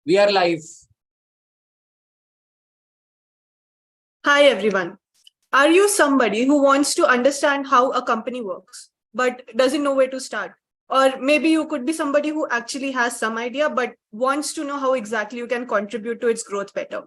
We are live. Hi, everyone. Are you somebody who wants to understand how a company works, but doesn't know where to start? Or maybe you could be somebody who actually has some idea, but wants to know how exactly you can contribute to its growth better.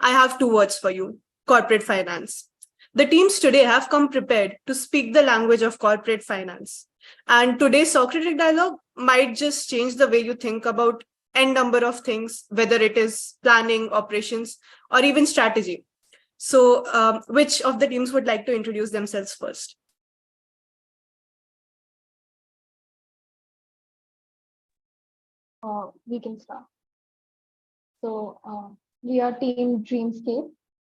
I have two words for you: corporate finance. The teams today have come prepared to speak the language of corporate finance. And today's Socratic dialogue might just change the way you think about n number of things, whether it is planning, operations, or even strategy. So, which of the teams would like to introduce themselves first? We can start. So we are Team Dreamscape,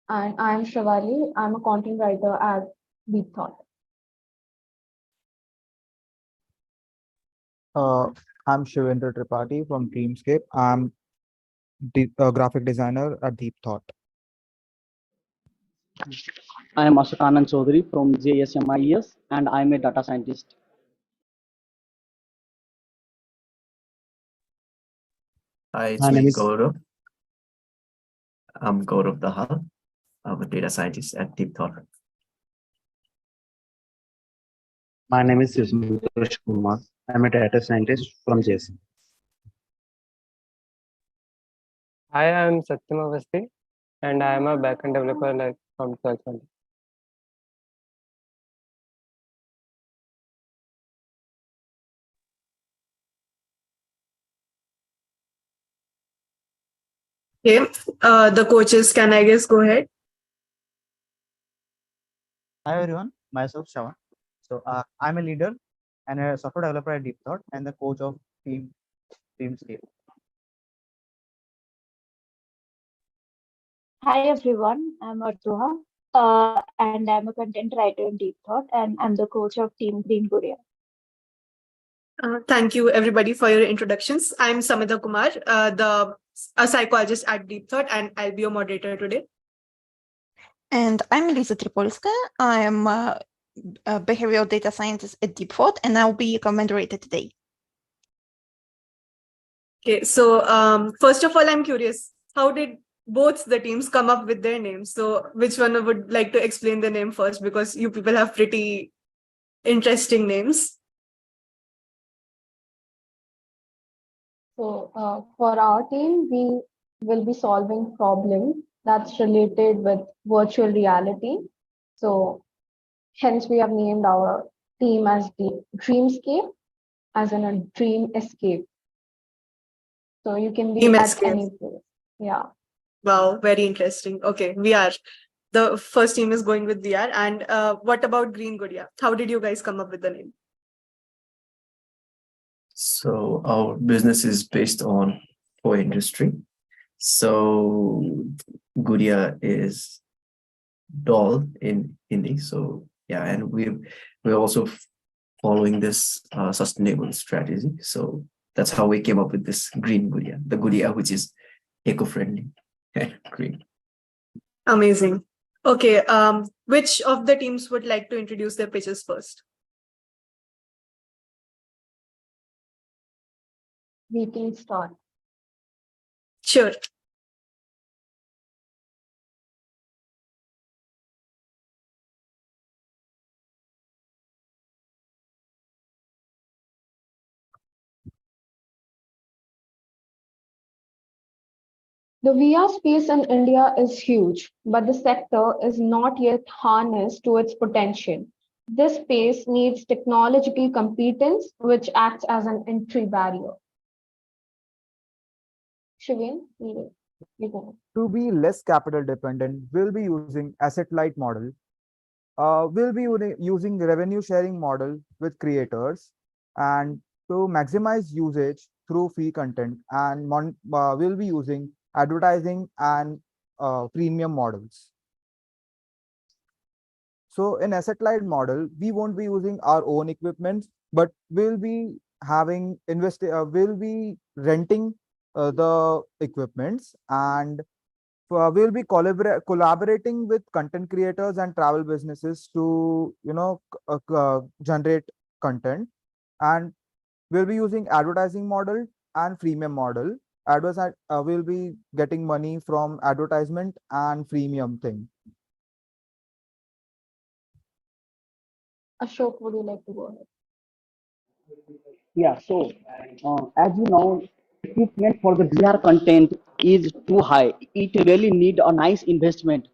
and I'm Shravali. I'm a content writer at Deep Thought. I'm Shivendra Tripathi from Dreamscape. I'm a graphic designer at Deep Thought. I am Ashok Anand Chaudhary from JSMIES and I am a data scientist. Hi, it's My me, name is Gaurav. I'm Gaurav Dahal. I'm a data scientist at Deep Thought. my name is Yusuf Kumar. I am a data scientist from JSM. Hi, I'm Satyam Avasti, and I am a backend developer from 1220. Okay, the coaches can, I guess, go ahead. Hi everyone, myself Shawan. So I'm a leader and a software developer at Deep Thought and the coach of Dreamscape. Hi everyone, I'm Artuha, and I'm a content writer in Deep Thought, and I'm the coach of Team Green Guria. Thank you, everybody, for your introductions. I'm Samita Kumar, a psychologist at Deep Thought, and I'll be your moderator today. And I'm Lisa Tripolska. I am a behavioral data scientist at Deep Thought, and I'll be your moderator today. Okay, so first of all, I'm curious, how did both the teams come up with their names? So which one would like to explain the name first? Because you people have pretty interesting names. So for our team, we will be solving problems that's related with virtual reality. So hence we have named our team as the Dreamscape, as in a dream escape. So you can be Dream at escape. any place. Yeah. Wow, very interesting. Okay, VR. The first team is going with VR. And what about Green Gudia? How did you guys come up with the name? So our business is based on toy industry. So Gudia is doll in Hindi. So yeah, and we're also following this sustainable strategy. So that's how we came up with this green Gudia, the Gudia which is eco-friendly. Green. Amazing. Okay, which of the teams would like to introduce their pitches first? We can start. Sure. The VR space in India is huge, but the sector is not yet harnessed to its potential. This space needs technological competence, which acts as an entry barrier. Shivin, you go. To be less capital dependent, we'll be using asset light model. We'll be using revenue sharing model with creators and to maximize usage through free content and we'll be using advertising and premium models. So in asset light model, we won't be using our own equipment, but we'll be we'll be renting the equipments and we'll be collaborating with content creators and travel businesses to generate content, and we'll be using advertising model and freemium model, we'll be getting money from advertisement and freemium thing. Ashok, would you like to go ahead? Yeah, so as you know, equipment for the VR content is too high. It really need a nice investment.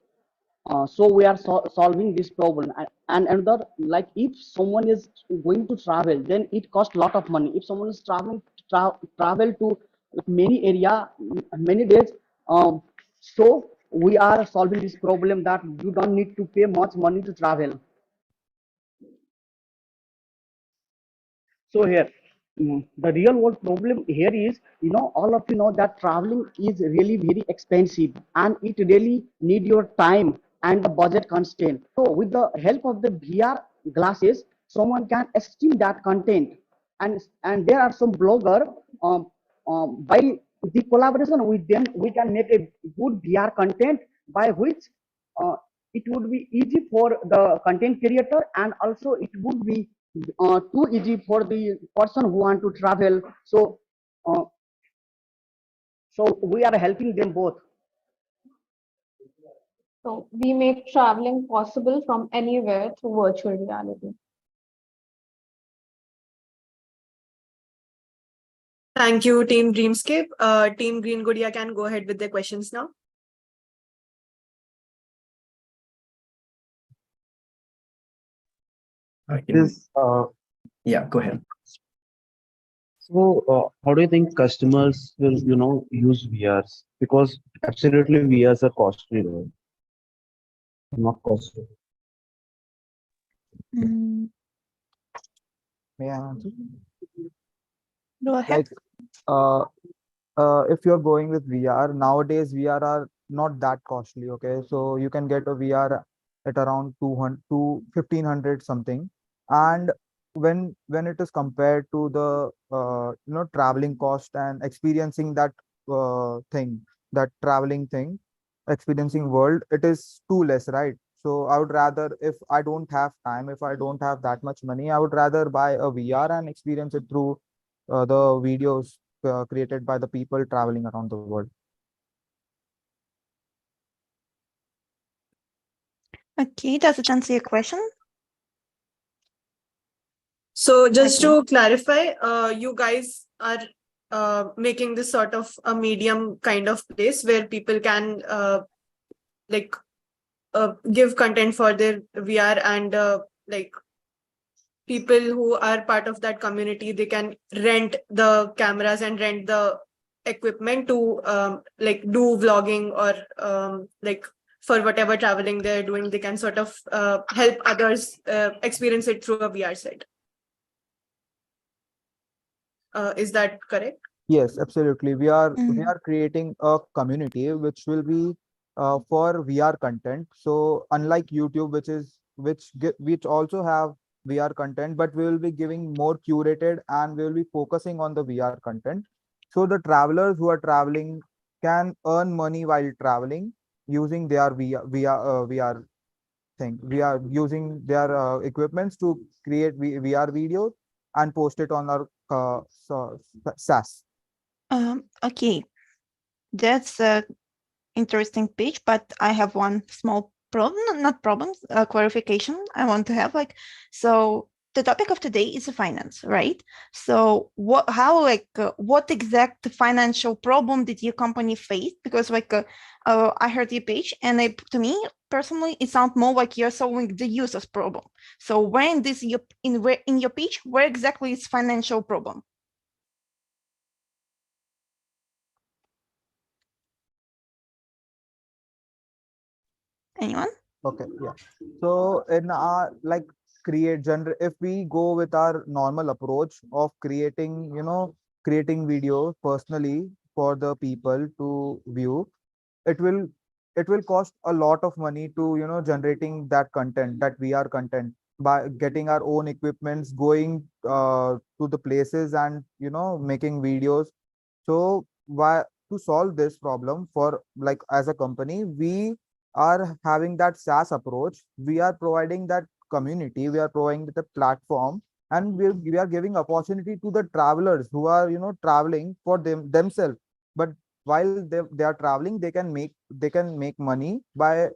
So we are solving this problem. And another, like if someone is going to travel, then it costs a lot of money. If someone is traveling travel to many area, many days, so we are solving this problem that you don't need to pay much money to travel. So here, the real world problem here is, all of you know that traveling is really very expensive and it really need your time and the budget constraint. So with the help of the VR glasses, someone can stream that content, and there are some blogger. By the collaboration with them, we can make a good VR content by which it would be easy for the content creator, and also it would be too easy for the person who want to travel. Uh, so we are helping them both. So we make traveling possible from anywhere through virtual reality. Thank you, Team Dreamscape. Team Green Gudia can go ahead with their questions now. I can, This, yeah, go ahead. so, how do you think customers will, use VRs? Because absolutely VRs are costly, right? Not costly. Mm, May I answer? Go ahead. Like, if you're going with VR, nowadays VR are not that costly. Okay, so you can get a VR at around 200 to 1500 something, and when it is compared to the traveling cost and experiencing that thing, that traveling thing, experiencing world, it is too less, right? So I would rather, if I don't have time, if I don't have that much money, I would rather buy a VR and experience it through the videos created by the people traveling around the world. Okay, does it answer your question? So just Okay. to clarify, you guys are making this sort of a medium kind of place where people can like give content for their VR, and like people who are part of that community, they can rent the cameras and rent the equipment to like do vlogging, or like for whatever traveling they're doing, they can sort of help others experience it through a VR set. Is that correct? Yes, absolutely. We Mm. are creating a community which will be for VR content. So unlike YouTube, which also have VR content, but we will be giving more curated and we will be focusing on the VR content. So the travelers who are traveling can earn money while traveling using their VR thing. We are using their equipments to create VR videos and post it on our SaaS. Okay, that's a interesting pitch, but I have one small problem, not problems, clarification I want to have. Like, so the topic of today is finance, right? So what exact financial problem did your company face? Because I heard your pitch, and to me personally, it sounds more like you're solving the user's problem. So where in this in your pitch, where exactly is financial problem? Anyone? Okay, yeah. So in our like if we go with our normal approach of creating videos personally for the people to view, it will it will cost a lot of money to generating that content, that VR content, by getting our own equipments, going to the places and making videos. So why, to solve this problem, for like as a company, we are having that SaaS approach. We are providing that community, we are providing the platform, and we are giving opportunity to the travelers who are traveling for themselves. but while they are traveling, they can make money by,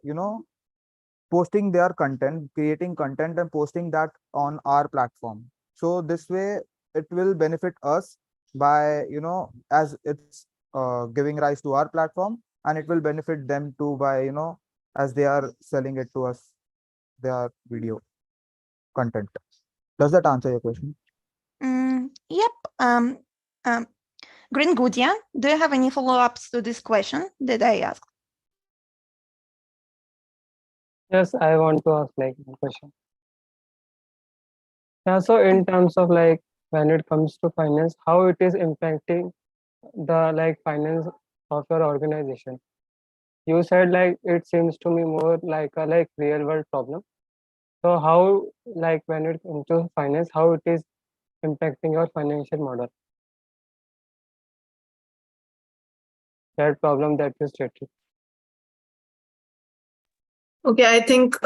posting their content, creating content and posting that on our platform. So this way it will benefit us by, as it's giving rise to our platform, and it will benefit them too by, as they are selling it to us, their video content. Does that answer your question? Yep. Um, Green Gudia, do you have any follow-ups to this question that I asked? Yes, I want to ask like one question. Yeah, so in terms of like when it comes to finance, how it is impacting the like finance of your organization? You said like it seems to me more like a like real world problem. So how like when it comes to finance, how it is impacting your financial model? That problem that you stated. Okay, I think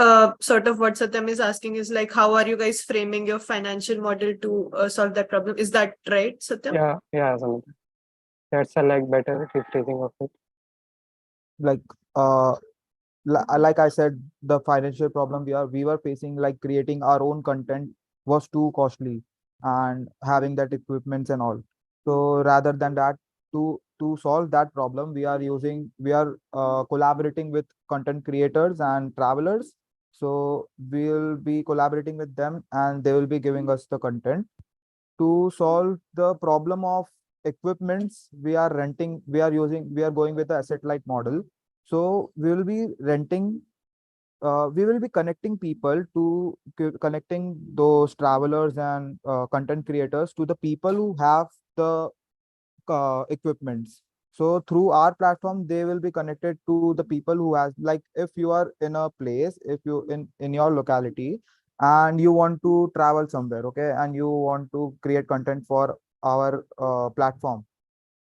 sort of what Satyam is asking is like, how are you guys framing your financial model to solve that problem? Is that right, Satyam? Yeah, Samantha. That's a like better rephrasing of it. Like, like I said, the financial problem we were facing, like creating our own content was too costly, and having that equipments and all. So rather than that, to solve that problem, we are collaborating with content creators and travelers. So we'll be collaborating with them, and they will be giving us the content to solve the problem of equipments. We are going with the asset light model. So we will be renting, we will be connecting people to connecting those travelers and content creators to the people who have the equipments. So through our platform, they will be connected to the people who has, like, if you are in a place, if you in your locality, and you want to travel somewhere, okay, and you want to create content for our platform.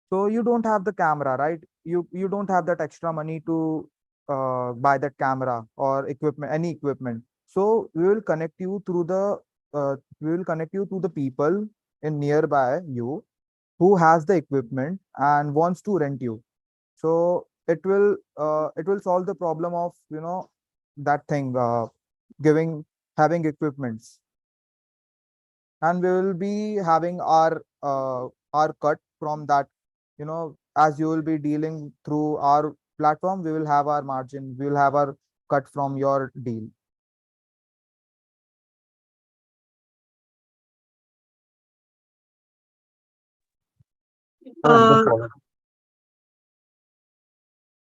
So you don't have the camera, right? You don't have that extra money to buy that camera or equipment, any equipment. So we will connect you to the people in nearby you who has the equipment and wants to rent you. So it will solve the problem of, that thing, giving having equipments. And we will be having our cut from that. As you will be dealing through our platform, we will have our margin, we will have our cut from your deal. Uh, Follow-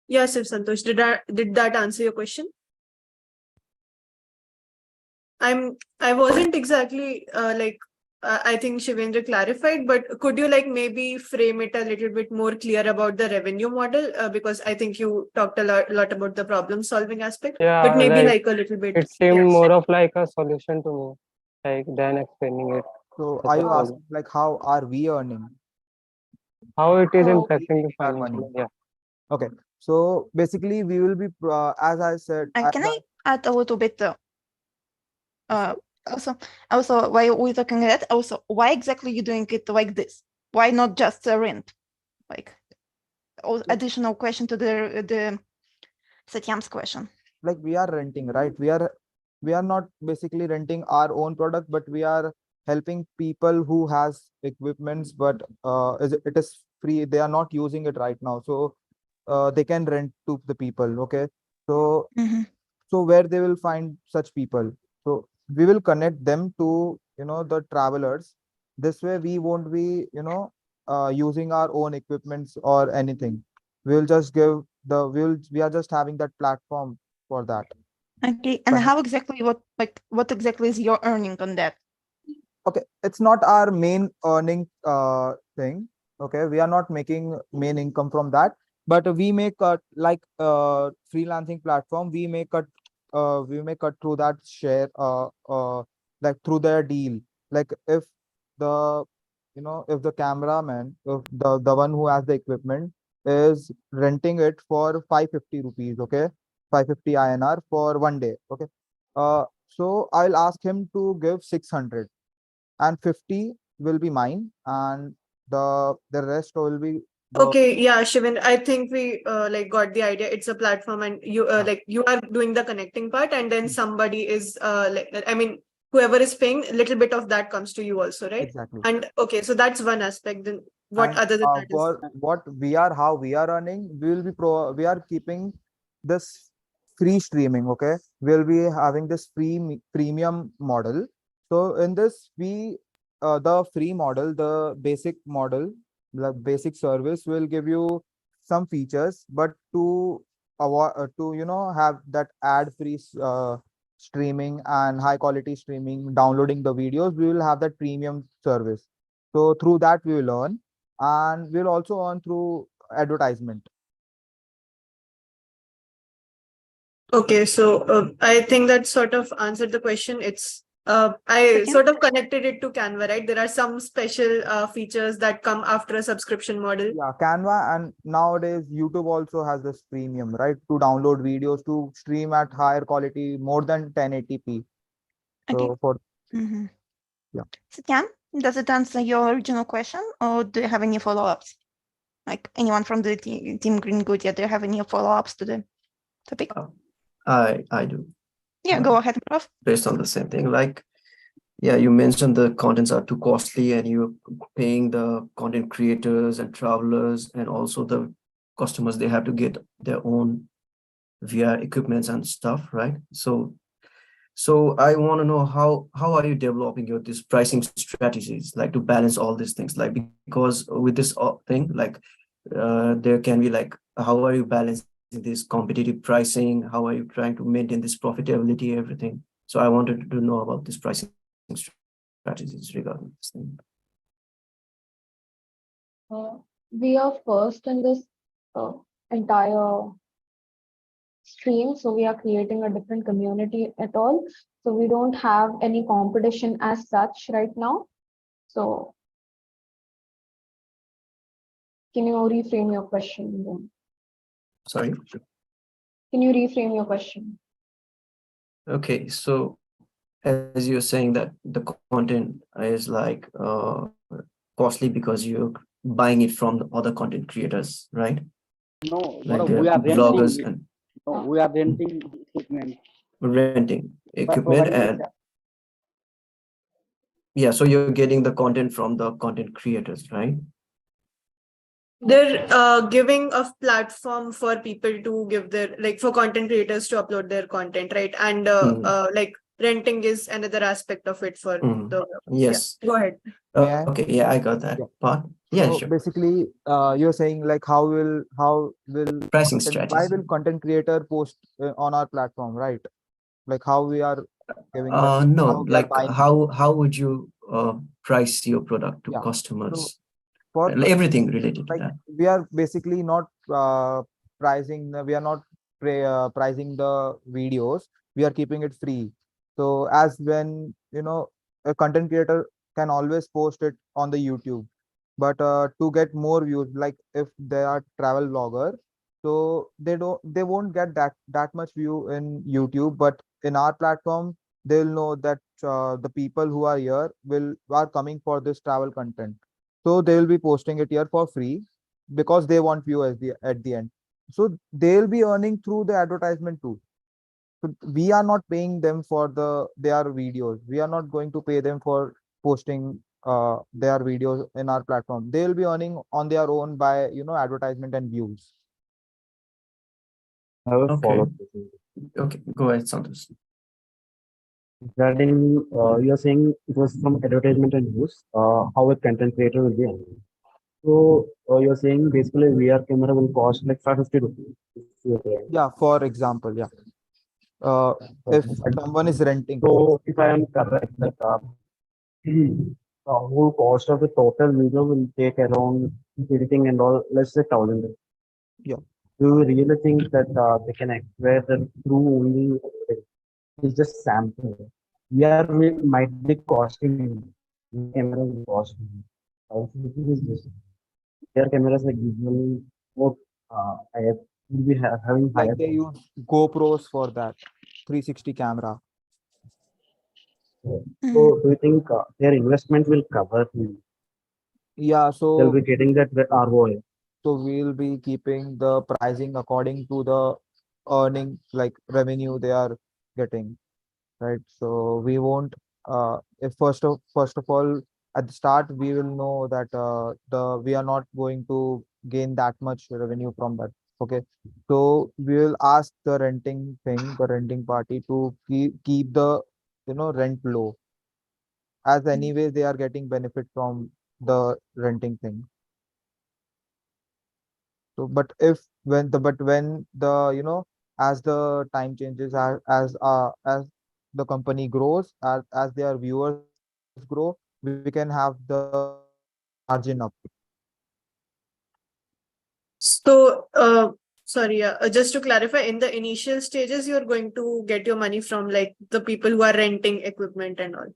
yes, if Santosh, did that answer your question? I wasn't exactly like I think Shivendra clarified, but could you like maybe frame it a little bit more clear about the revenue model? Because I think you talked a lot about the problem solving aspect, but Yeah, maybe like like a little bit. it seemed Yes. more of like a solution to me, like than explaining it So as are a you problem. asking, like, how are we earning? How it is So We impacting the make our money. financial? Yeah. Okay. So basically, we will be, as I said, And can I add a little bit? Uh, also, also, while we're talking that, also, why exactly you doing it like this? Why not just rent? Like, additional question to the Satyam's question. like, we are renting, right? We are not basically renting our own product, but we are helping people who has equipments, but it is free, they are not using it right now. So they can rent to the people, okay? So Mhm. where they will find such people? So we will connect them to, the travelers. This way we won't be, using our own equipments or anything. We'll just give the we are just having that platform for that. Okay, and how exactly what exactly is your earning on that? Okay, it's not our main earning thing. Okay, we are not making main income from that, but we make like freelancing platform, we make cut through that share, like through their deal. Like, if the, if the cameraman, if the one who has the equipment is renting it for 550 rupees, okay, 550 INR for one day, okay. So I'll ask him to give 600, and 50 will be mine, and the rest will be Okay, yeah, Shivan, I think we like got the idea. It's a platform, and you like you are doing the connecting part, and then somebody is like I mean, whoever is paying, a little bit of that comes to you also, right? Exactly. And okay, so that's one aspect. Then what And other than that is for what we are, how we are earning, we are keeping this free streaming. Okay, we'll be having this premium model. So in this, the free model, the basic model, the basic service will give you some features, but to avoid to have that ad free streaming and high quality streaming, downloading the videos, we will have that premium service. So through that we will earn, and we'll also earn through advertisement. okay. So I think that sort of answered the question. It's I Second, sort of connected it to Canva, right? There are some special features that come after a subscription model. Yeah, Canva, and nowadays YouTube also has this premium, right? To download videos to stream at higher quality, more than 1080p. okay. So for Mm-hmm. yeah. Satyan, does it answer your original question, or do you have any follow-ups? Like anyone from the team Green Goodyear, do you have any follow-ups to the topic? I do. Yeah, go ahead, Prof. Based on the same thing. Like, yeah, you mentioned the contents are too costly and you're paying the content creators and travelers and also the customers, they have to get their own VR equipments and stuff, right? So I want to know how are you developing your this pricing strategies, like to balance all these things, like because with this thing, like there can be like, how are you balancing this competitive pricing? How are you trying to maintain this profitability, everything? So I wanted to know about this pricing strategies regarding this thing. We are first in this uh, entire stream, so we are creating a different community at all. So we don't have any competition as such right now. So can you reframe your question then? Sorry. Can you reframe your question? Okay, so as you're saying that the content is like costly because you're buying it from the other content creators, right? No, Like Gaurav, the we are vloggers renting. and No, we are renting equipment. renting We are equipment. providing the And yeah, so you're getting the content from the content creators, right? They're giving a platform for people to give their like for content creators to upload their content, right? And like renting is another aspect of it for the yeah. Yes. Go ahead. May I? Okay, yeah, I got that Yeah. part. Yeah, So sure. basically, you're saying like Pricing why strategy. will content creator post on our platform, right? Like how we are giving them, how No, we are like buying. how would you price your product to Yeah. So customers? for Everything related to like that. we are basically not we are not pricing the videos, we are keeping it free. So as when a content creator can always post it on the YouTube, but to get more views, like if they are travel vlogger, so they won't get that much view in YouTube, but in our platform they'll know that the people who are here are coming for this travel content, so they will be posting it here for free because they want view at the end. So they'll be earning through the advertisement too. So we are not paying them for their videos. We are not going to pay them for posting their videos in our platform. They'll be earning on their own by advertisement and views. I have a Okay. follow-up question. Okay, go ahead, Santosh. Regarding, you're saying it was from advertisement and use, how a content creator will be earning. So, you're saying basically VR camera will cost like 550 rupees. If you're saying. Yeah, for example, yeah. If Okay, fine. someone is renting, So, if I am correct, that the whole cost of the total video will take around editing and all, let's say 1,000. yeah, Do you really think that they can acquire the through only it's just sample? VR will, might be costing VR camera will cost me. Also, this is just VR cameras like usually more I have will be having like higher they cost. use GoPros for that 360 camera. So do you think their investment will cover? Yeah, They'll so be getting that ROI. So we'll be keeping the pricing according to the earning, like revenue they are getting, right? So we won't, if first of all, at the start, we will know that we are not going to gain that much revenue from that. Okay. So we will ask the renting party to keep the, rent low, as anyway they are getting benefit from the renting thing. So, but if when the, as the time changes, as the company grows, as their viewers grow, we can have the margin up. So, sorry, just to clarify, in the initial stages, you're going to get your money from like the people who are renting equipment and all.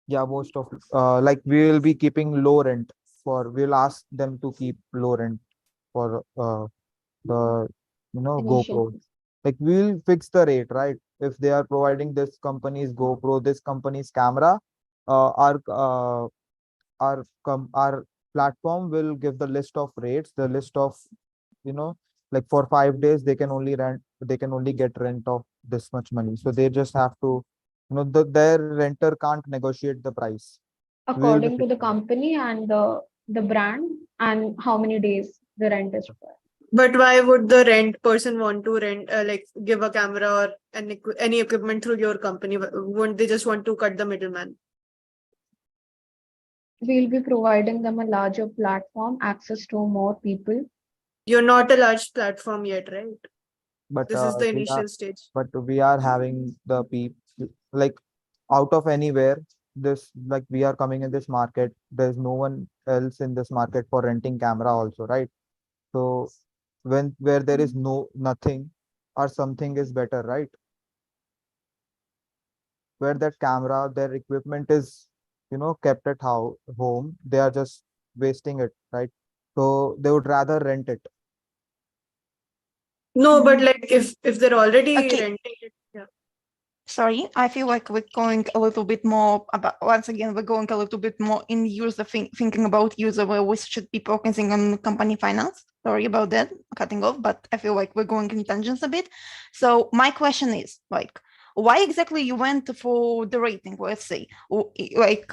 Yeah, most of, like we will be keeping low rent we'll ask them to keep low rent for the, GoPro. Initially. Like we'll fix the rate, right? If they are providing this company's GoPro, this company's camera, our platform will give the list of rates, the list of, you know like for 5 days they can only get rent of this much money. So they just have to, their renter can't negotiate the price. We'll be According to the fixing it. company and the brand and how many days the rent is required. But why would the rent person want to rent, like give a camera or any equipment through your company? Wouldn't they just want to cut the middleman? We'll be providing them a larger platform, access to more people. You're not a large platform yet, right? but This is the we are initial stage. but we are having the people, like, out of anywhere, this, like, we are coming in this market, there's no one else in this market for renting camera also, right? So when where there is nothing or something is better, right? Where that camera, their equipment is, kept at home, they are just wasting it, right? So they would rather rent it. No, but like if they're already Okay. renting it, yeah. Sorry, I feel like we're going a little bit more about, once again, we're going a little bit more in user thinking about user, where we should be focusing on company finance. Sorry about that, cutting off, but I feel like we're going in tangents a bit. So my question is, like, why exactly you went for the rating, let's say, like,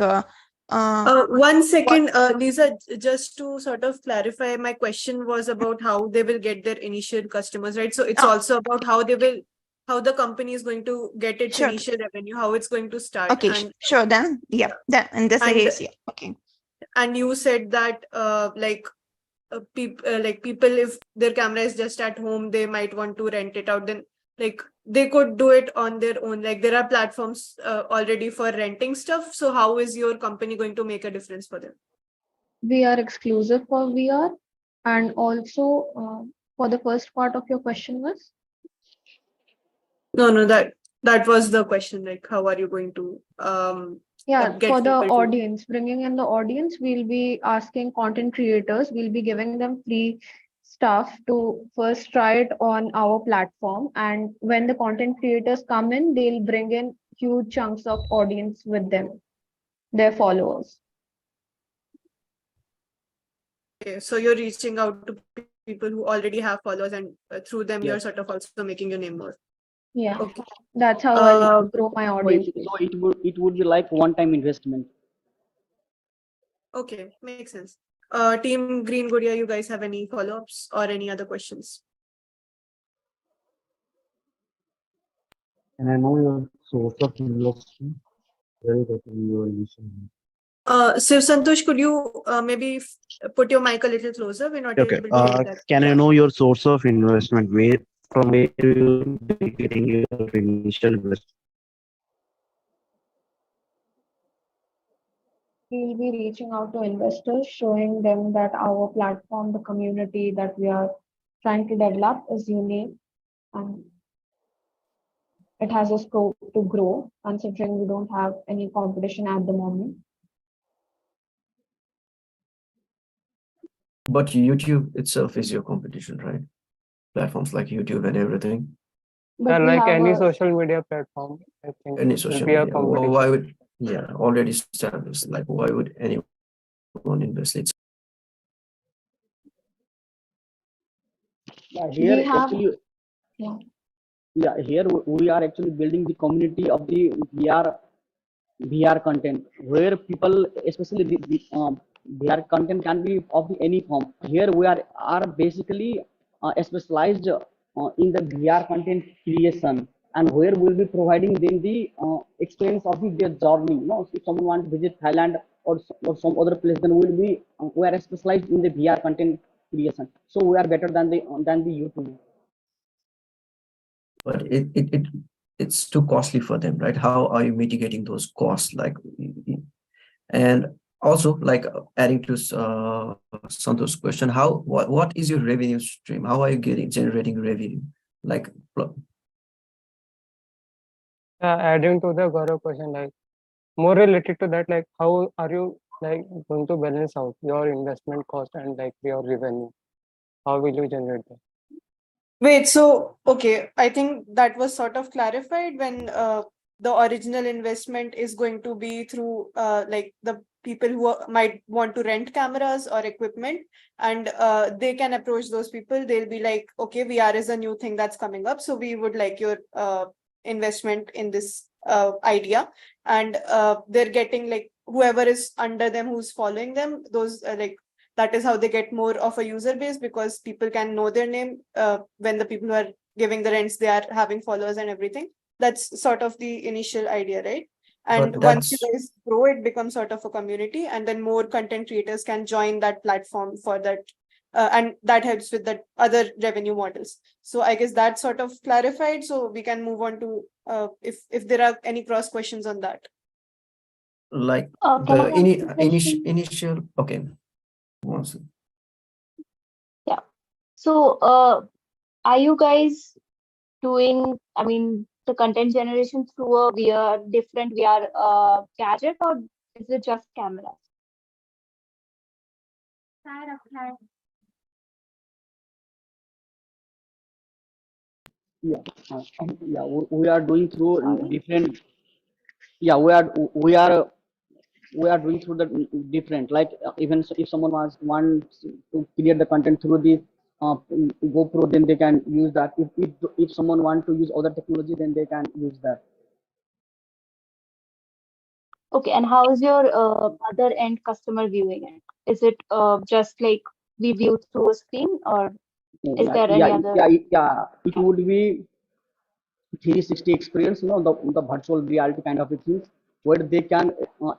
1 second, Lisa, just to sort of clarify, my question was about how they will get their initial customers, right? So it's oh, also about how the company is going to get its sure, initial revenue, how it's going to start. okay, sure, then, yeah, then in this And case, yeah, okay. and you said that people, if their camera is just at home, they might want to rent it out. Then like they could do it on their own. Like there are platforms already for renting stuff. So how is your company going to make a difference for them? We are exclusive for VR. And also, for the first part of your question was, No, that was the question. Like, how are you going to yeah, for get the people to? audience, bringing in the audience, we'll be asking content creators, we'll be giving them free stuff to first try it on our platform. And when the content creators come in, they'll bring in huge chunks of audience with them, their followers. Okay, so you're reaching out to people who already have followers, and through them, Yes. you're sort of also making your name more. Yeah, Okay. that's how I'll Uh, grow my So it, audience base. so it would be like one-time investment. Okay, makes sense. Team Green Gudia, you guys have any follow-ups or any other questions? And I know your source of investment, very that you are using. Siv Santosh, could you maybe put your mic a little closer? We're not Okay. able to hear that. Can I Yeah. know your source of investment? Where from where you be getting your initial investment? We'll be reaching out to investors, showing them that our platform, the community that we are trying to develop is unique and it has a scope to grow, considering we don't have any competition at the moment. But YouTube itself is your competition, right? Platforms like YouTube and everything. But we Like have any a social media platform, I think Any it will social be a media. Why competition. would, yeah, already established. Like, why would anyone invest? It's Yeah, We here have, actually, yeah. yeah, here we are actually building the community of the VR content where people, especially the VR content can be of any form. Here we are basically specialized in the VR content creation, and where we'll be providing them the experience of their journey. You know, if someone wants to visit Thailand or some other place, then we are specialized in the VR content creation. So we are better than the YouTube. But it's too costly for them, right? How are you mitigating those costs? Like, and also like adding to Santosh's question, what is your revenue stream? How are you generating revenue? Like, Adding to the Gaurav question, like more related to that, like how are you like going to balance out your investment cost and like your revenue? How will you generate that? Wait, so okay, I think that was sort of clarified when the original investment is going to be through like the people who might want to rent cameras or equipment, and they can approach those people. They'll be like, okay, VR is a new thing that's coming up, so we would like your investment in this idea, and they're getting like whoever is under them, who's following them, those like that is how they get more of a user base, because people can know their name when the people who are giving the rents, they are having followers and everything. That's sort of the initial idea, right? And but once you that's guys grow, it becomes sort of a community, and then more content creators can join that platform for that, and that helps with the other revenue models. So I guess that's sort of clarified, so we can move on to if there are any cross questions on that. like Can the I ask a question? initial. Okay, one second. Yeah. So, are you guys doing, I mean, the content generation through a different VR gadget, or is it just cameras? Yeah, yeah, we are doing through Sorry. different. Yeah, we are doing through the different, like even if someone wants to create the content through the GoPro, then they can use that. If someone want to use other technology, then they can use that. Okay, and how is your other end customer viewing it? Is it just like we view through a screen, or is Yeah, there any yeah, other? yeah, yeah. It would be 360 experience, you know, the virtual reality kind of a thing, where they can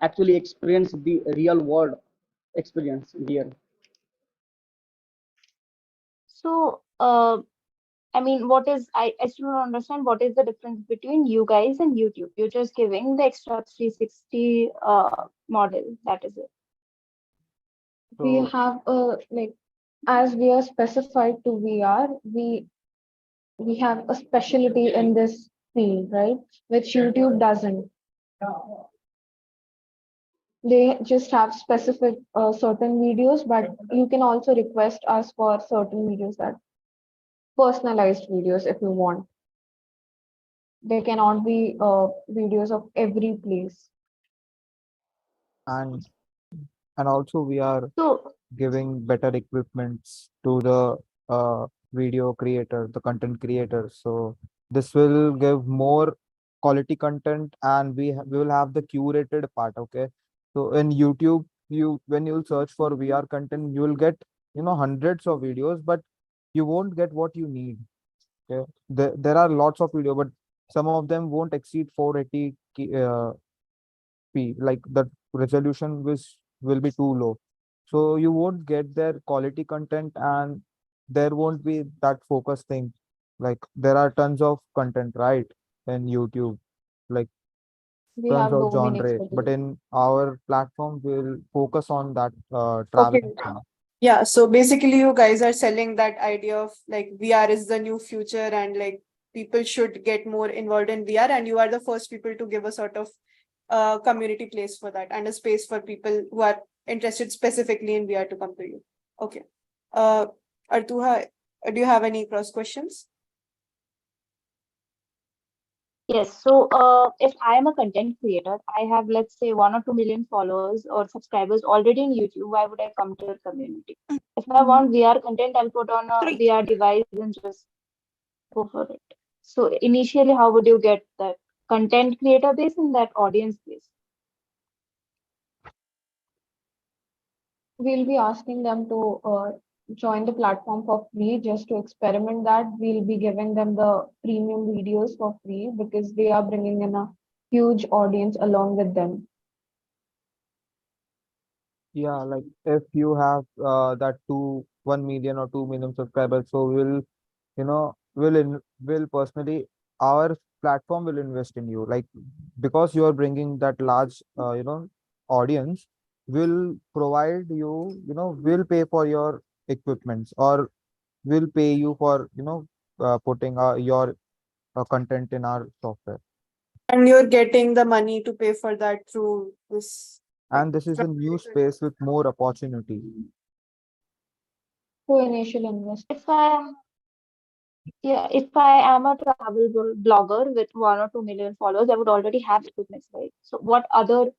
actually experience the real world experience here. So, I mean, I still don't understand what is the difference between you guys and YouTube. You're just giving the extra 360 model. That is it. We So have a like, as we are specified to VR, we have a specialty in this field, right? Which YouTube doesn't. They just have specific certain videos, but you can also request us for certain videos, that personalized videos if you want. They cannot be videos of every place. and and also we are So giving better equipments to the video creator, the content creator. So this will give more quality content, and we will have the curated part. Okay, so in YouTube, when you search for VR content, you will get, hundreds of videos, but you won't get what you need. Okay, there are lots of video, but some of them won't exceed 480 like the resolution will be too low, so you won't get their quality content, and there won't be that focus thing. Like there are tons of content, right, in YouTube, like we tons have of domain genre, but expertise. in our platform we'll focus on that Okay. traveling thing. Yeah, so basically you guys are selling that idea of like VR is the new future, and like people should get more involved in VR, and you are the first people to give a sort of community place for that, and a space for people who are interested specifically in VR to come to you. Okay. Uh Artuha, do you have any cross questions? Yes, so if I am a content creator, I have, let's say, 1 or 2 million followers or subscribers already in YouTube. Why would I come to your community? If I Mm, want VR content, I'll put on a three. VR device and just go for it. So initially, how would you get that content creator base and that audience base? We'll be asking them to join the platform for free just to experiment that. We'll be giving them the premium videos for free because they are bringing in a huge audience along with them. Yeah, like if you have that 1 million or 2 million subscribers, so will personally our platform will invest in you, like because you are bringing that large audience, will provide you, will pay for your equipments, or will pay you for putting your content in our software. And you're getting the money to pay for that through this, like, And this is from a new creator. space with more opportunity. To initial invest. If I if I am a travel blogger with 1 or 2 million followers, I would already have equipment, right? So what other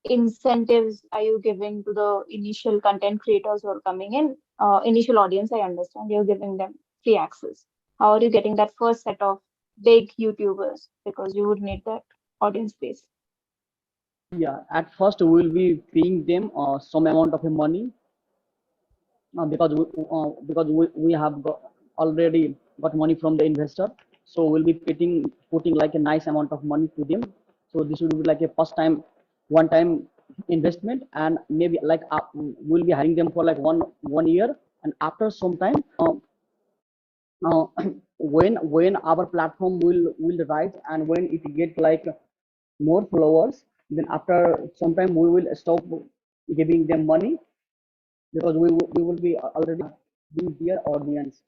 incentives are you giving to the initial content creators who are coming in? Initial audience, I understand you're giving them free access. How are you getting that first set of big YouTubers? Because you would need that audience base. Yeah, at first we will be paying them some amount of money because we have already got money from the investor. So we'll be putting like a nice amount of money to them. So this will be like a first time, one time investment, and maybe like we'll be hiring them for like one year, and after some time, uh, when our platform will rise and when it get like more followers, then after some time we will stop giving them money because we will be already being their audience.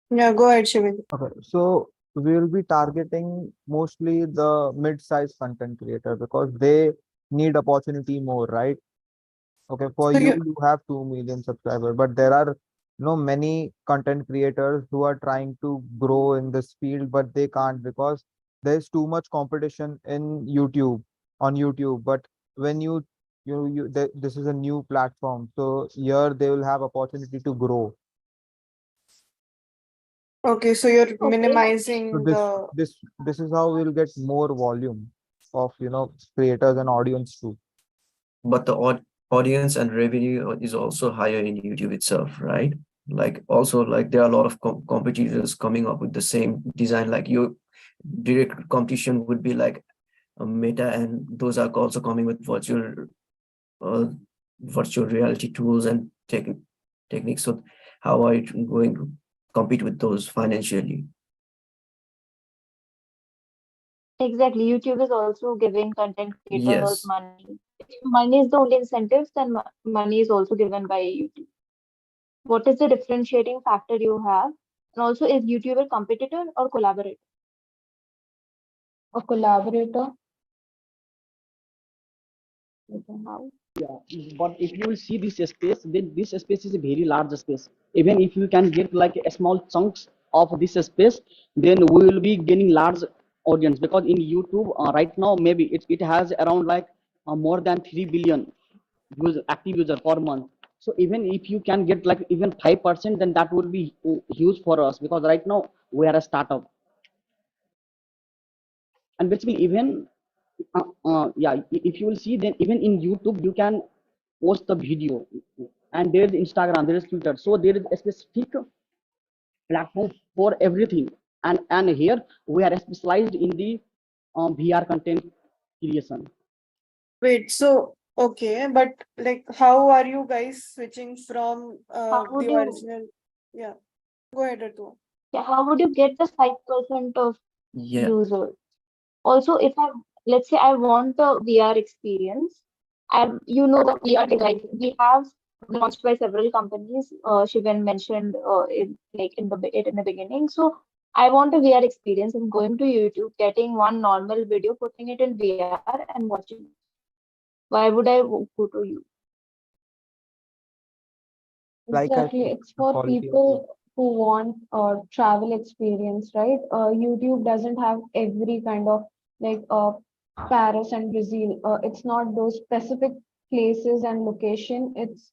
Yeah, go ahead, Shivin. Okay, so we'll be targeting mostly the mid-sized content creator because they need opportunity more, right? Okay, for So you, you, you have 2 million subscribers, but there are many content creators who are trying to grow in this field, but they can't because there's too much competition in YouTube on YouTube. But when this is a new platform, so here they will have opportunity to grow. okay, so you're Okay. So minimizing the, this is how we'll get more volume of creators and audience too. But the audience and revenue is also higher in YouTube itself, right? Like also like there are a lot of competitors coming up with the same design. Like your direct competition would be like a Meta, and those are also coming with uh, virtual reality tools and techniques. So how are you going to compete with those financially? Exactly. YouTube is also giving content creators Yes. money. If money is the only incentives, then money is also given by YouTube. What is the differentiating factor you have? And also, is YouTube a competitor or collaborator? A collaborator. How? Yeah, but if you will see this space, then this space is a very large space. Even if you can get like a small chunks of this space, then we will be gaining large audience because in YouTube right now maybe it has around like more than 3 billion active user per month. So even if you can get like even 5%, then that would be huge for us because right now we are a startup. And basically even yeah, if you will see, then even in YouTube you can post the video, and there is Instagram, there is Twitter, so there is a specific platform for everything. And here we are specialized in the VR content creation. wait, so, okay, but like, how are you guys switching from How the would you, original? Yeah, go ahead, Ritu. yeah, how would you get the 5% of Yeah. users? Also, if I, let's say I want a VR experience, the VR device we have launched by several companies. Shivan mentioned it in the beginning. So I want a VR experience and going to YouTube, getting one normal video, putting it in VR and watching it. Why would I go to you? Like I Exactly. said, It's the for quality of people who want travel experience, right? YouTube doesn't have every kind of like Paris and Brazil. It's not those specific places and location. It's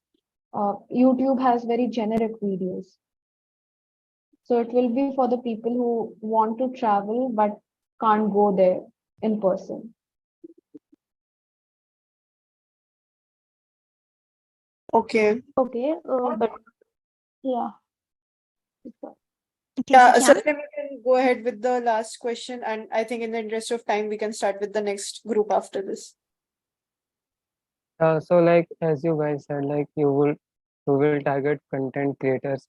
YouTube has very generic videos. So it will be for the people who want to travel but can't go there in person. Okay. Okay, but yeah. Okay, Yeah, Sachin. Satyam, you can go ahead with the last question, and I think in the interest of time, we can start with the next group after this. So like as you guys said, like you will target content creators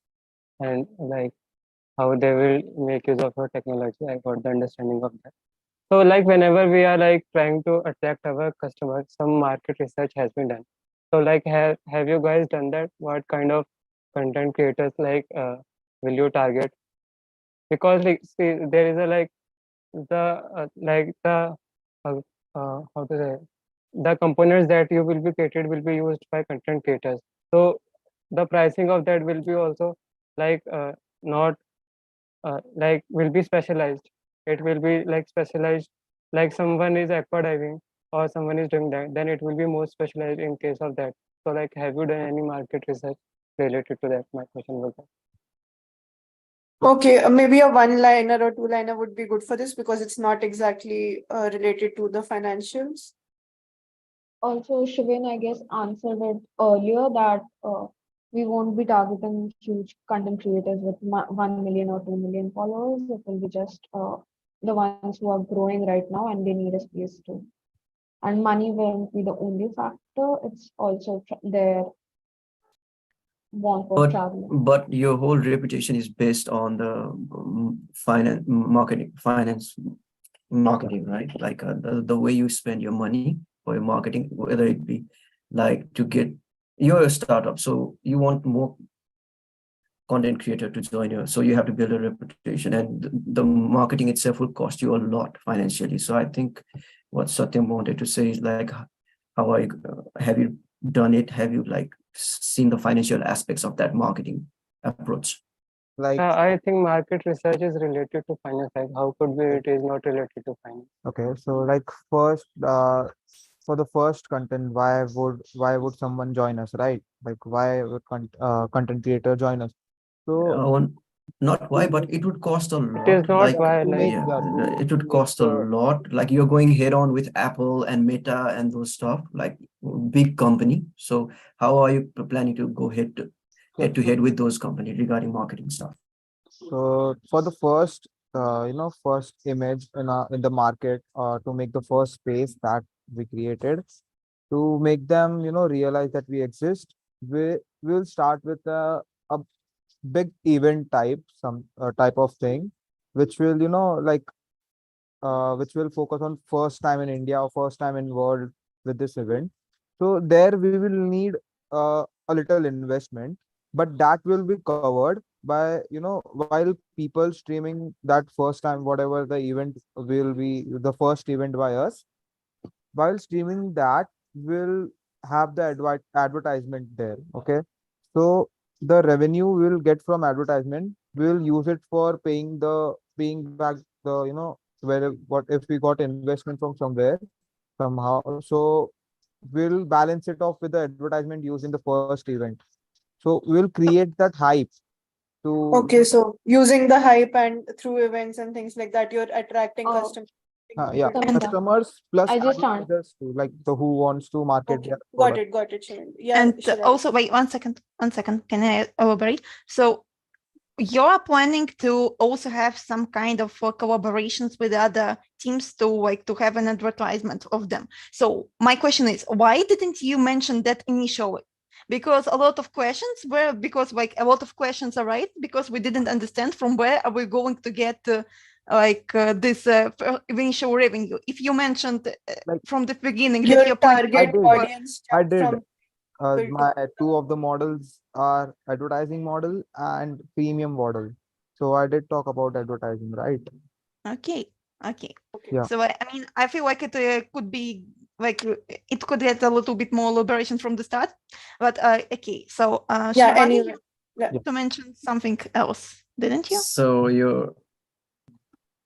and like how they will make use of your technology. I got the understanding of that. So like whenever we are like trying to attract our customers, some market research has been done. So like have you guys done that? What kind of content creators like will you target? Because like see there is a like the uh, how to say the components that you will be created will be used by content creators. So the pricing of that will be also like not like will be specialized. It will be like specialized, like someone is aqua diving or someone is doing that, then it will be more specialized in case of that. So like have you done any market research related to that? My question was that. Okay, maybe a one-liner or two-liner would be good for this because it's not exactly related to the financials. Also, Shivin, I guess, answered it earlier that we won't be targeting huge content creators with 1 million or 2 million followers. It will be just the ones who are growing right now and they need a space to. And money won't be the only factor. It's also their want for But traveling. but your whole reputation is based on the marketing, right? Like the way you spend your money for your marketing, whether it be like to get, you're a startup, so you want more content creator to join you, so you have to build a reputation, and the marketing itself will cost you a lot financially. So I think what Satyam wanted to say is like, how are you, have you done it? Have you like seen the financial aspects of that marketing approach? Like, I think market research is related to finance. Like how could be it is not related to finance? okay, so like first, for the first content, why would someone join us, right? Like why would content creator join us? So On Not why, but it would cost a It is lot. not Like, yeah, why to like make yeah, yeah it to would make cost a lot. Like you're going head on with Apple and Meta and those stuff, like big company. So how are you planning to go yeah, head to head with those companies regarding marketing stuff? so for the first first image in the market, to make the first space that we created, to make them realize that we exist, we will start with a big event type, some type of thing, which will which will focus on first time in India or first time in world with this event. So there we will need a little investment, but that will be covered by while people streaming that first time, whatever the event will be, the first event by us. While streaming that, will have the advertisement there. Okay, so the revenue we'll get from advertisement, we'll use it for paying back the where what if we got investment from somewhere somehow. So we'll balance it off with the advertisement used in the first event. So we'll create that hype to Okay, so using the hype and through events and things like that, you're attracting Uh, customers. yeah, Samantha, customers plus I just answered. advertisers too, like the who wants to market Okay, their got product. it, got it, Shivan. Yeah, And Shivan. also, wait, 1 second, 1 second. Can I elaborate? So you're planning to also have some kind of collaborations with other teams to like to have an advertisement of them. So my question is, why didn't you mention that initially? Because a lot of questions were because like a lot of questions are right because we didn't understand from where are we going to get this initial revenue. If you mentioned Like from the beginning that Your you're planning I target did, audience I jump did. from people to My two of the models are advertising model and premium model. So I did talk about advertising, right? okay, okay. okay. Yeah. So I mean, I feel like it could be like it could get a little bit more elaboration from the start, but okay. So Yeah, Shivani, anyway. to mention something else, didn't you? So your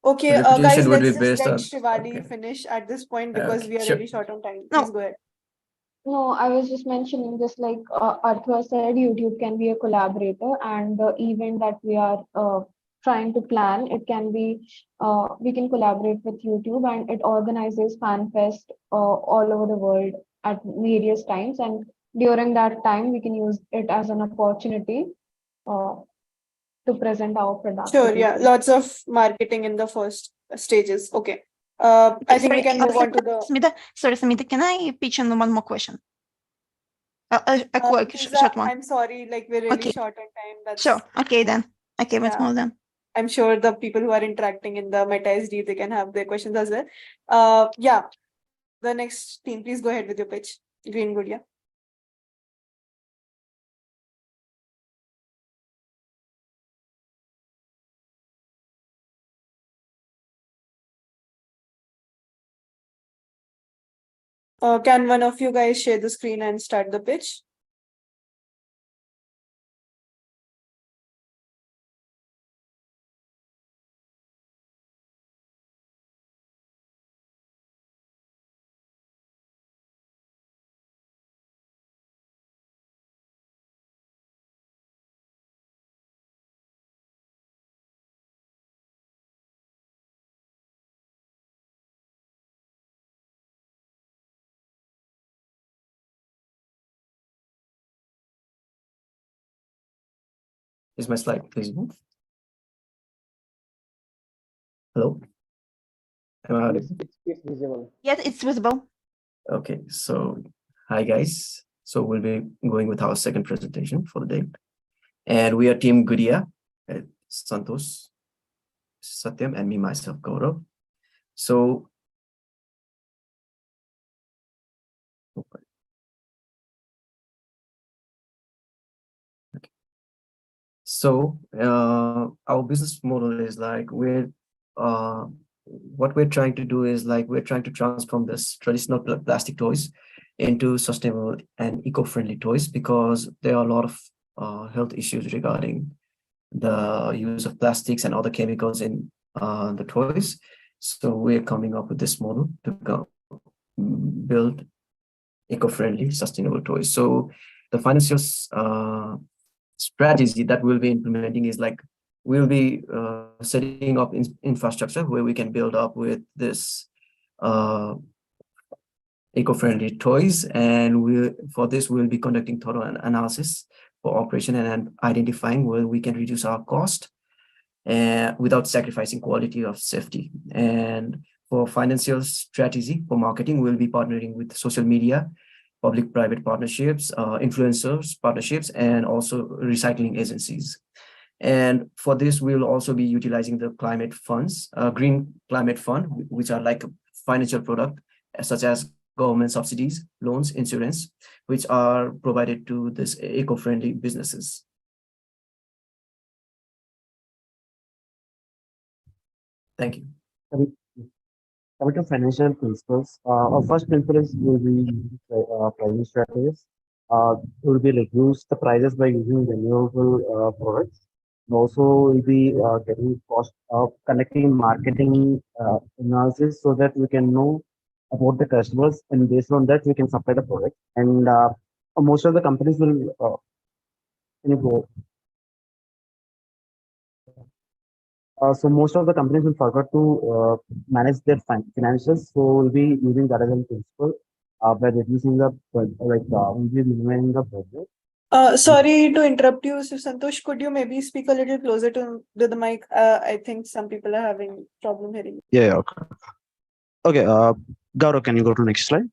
Okay, reputation guys, would let's be just based let on. Shivali Okay. finish at this point because Okay, we are sure. really short on time. No. Please go ahead. No, I was just mentioning, just like Arthur said, YouTube can be a collaborator, and the event that we are trying to plan, it can be, we can collaborate with YouTube, and it organizes fan fest all over the world at various times. And during that time, we can use it as an opportunity uh, to present our product. Sure, yeah. Lots of marketing in the first stages. Okay. Okay, I think we can move on to the. Sorry, Samita, can I pitch in one more question? A quick, Lisa, short one. I'm sorry, like we're really Okay. short on time. That's Sure. Okay, then. Okay, let's Yeah. move then. I'm sure the people who are interacting in the Meta SD, they can have their questions as well. Yeah. The next team, please go ahead with your pitch. Green Gudia. Can one of you guys share the screen and start the pitch? Is my slide visible? Hello? Am I audible? It's visible. Yes, it's visible. Okay, so hi guys. So we'll be going with our second presentation for the day. And we are Team Gudia, Santosh, Satyam, and me, myself, Gaurav. So, okay. So our business model is like what we're trying to do is like we're trying to transform this traditional plastic toys into sustainable and eco-friendly toys because there are a lot of health issues regarding the use of plastics and other chemicals in the toys. So we're coming up with this model to build eco-friendly, sustainable toys. So the financial strategy that we'll be implementing is like we'll be setting up infrastructure where we can build up with this eco-friendly toys, and for this we'll be conducting thorough analysis for operation and identifying where we can reduce our cost without sacrificing quality of safety. And for financial strategy for marketing, we'll be partnering with social media, public-private partnerships, influencers partnerships, and also recycling agencies. And for this, we'll also be utilizing the climate funds, green climate fund, which are like a financial product, such as government subsidies, loans, insurance, which are provided to this eco-friendly businesses. Thank you. Coming to financial principles, our first principle is will be pricing strategies. Will be reduce the prices by using renewable products. And also, will be getting cost of connecting marketing analysis so that we can know about the customers, and based on that we can supply the product. And most of the companies will can you go so most of the companies will forget to manage their financials. So we'll be using that as a principle by reducing the we'll be minimizing the budget. Sorry to interrupt you, Santosh. Could you maybe speak a little closer to the mic? I think some people are having problem hearing. Yeah, okay. Okay, Gaurav, can you go to next slide?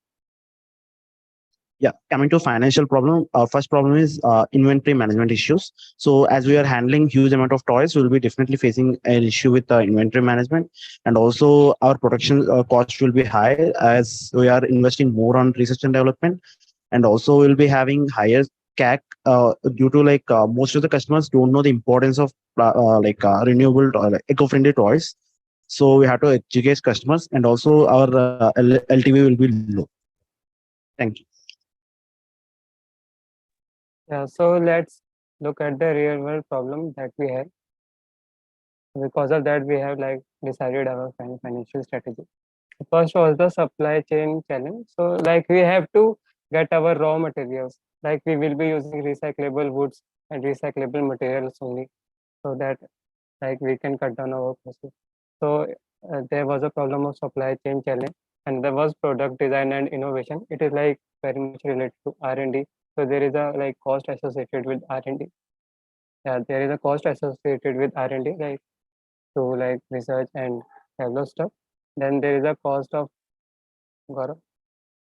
Yeah, coming to financial problem, first problem is inventory management issues. So as we are handling huge amount of toys, we'll be definitely facing an issue with inventory management, and also our production cost will be high as we are investing more on research and development, and also we'll be having higher CAC due to most of the customers don't know the importance of renewable like eco-friendly toys. So we have to educate customers, and also our LTV will be low. Thank you. Yeah, so let's look at the real world problem that we have. Because of that, we have like decided our financial strategy. First was the supply chain challenge. So like we have to get our raw materials. Like we will be using recyclable woods and recyclable materials only, so that like we can cut down our costs. So there was a problem of supply chain challenge, and there was product design and innovation. It is like very much related to R&D. So there is a like cost associated with R&D. Yeah, there is a cost associated with R&D, like to like research and develop stuff. Then there is a cost of Gaurav,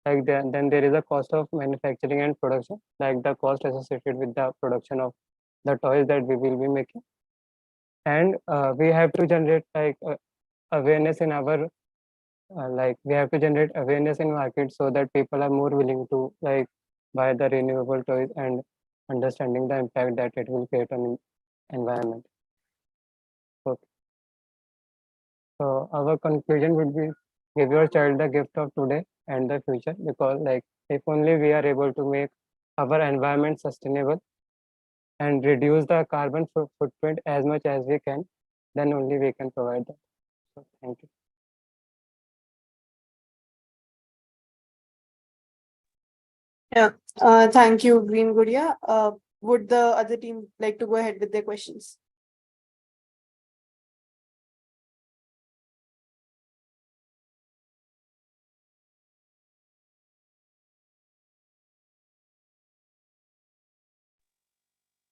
like then there is a cost of manufacturing and production, like the cost associated with the production of the toys that we will be making. And we have to generate like awareness in our like we have to generate awareness in market so that people are more willing to like buy the renewable toys and understanding the impact that it will create on environment. Okay. So our conclusion would be, give your child the gift of today and the future, because like if only we are able to make our environment sustainable and reduce the carbon footprint as much as we can, then only we can provide that. So thank you. Yeah. Thank you, Green Gudia. Would the other team like to go ahead with their questions?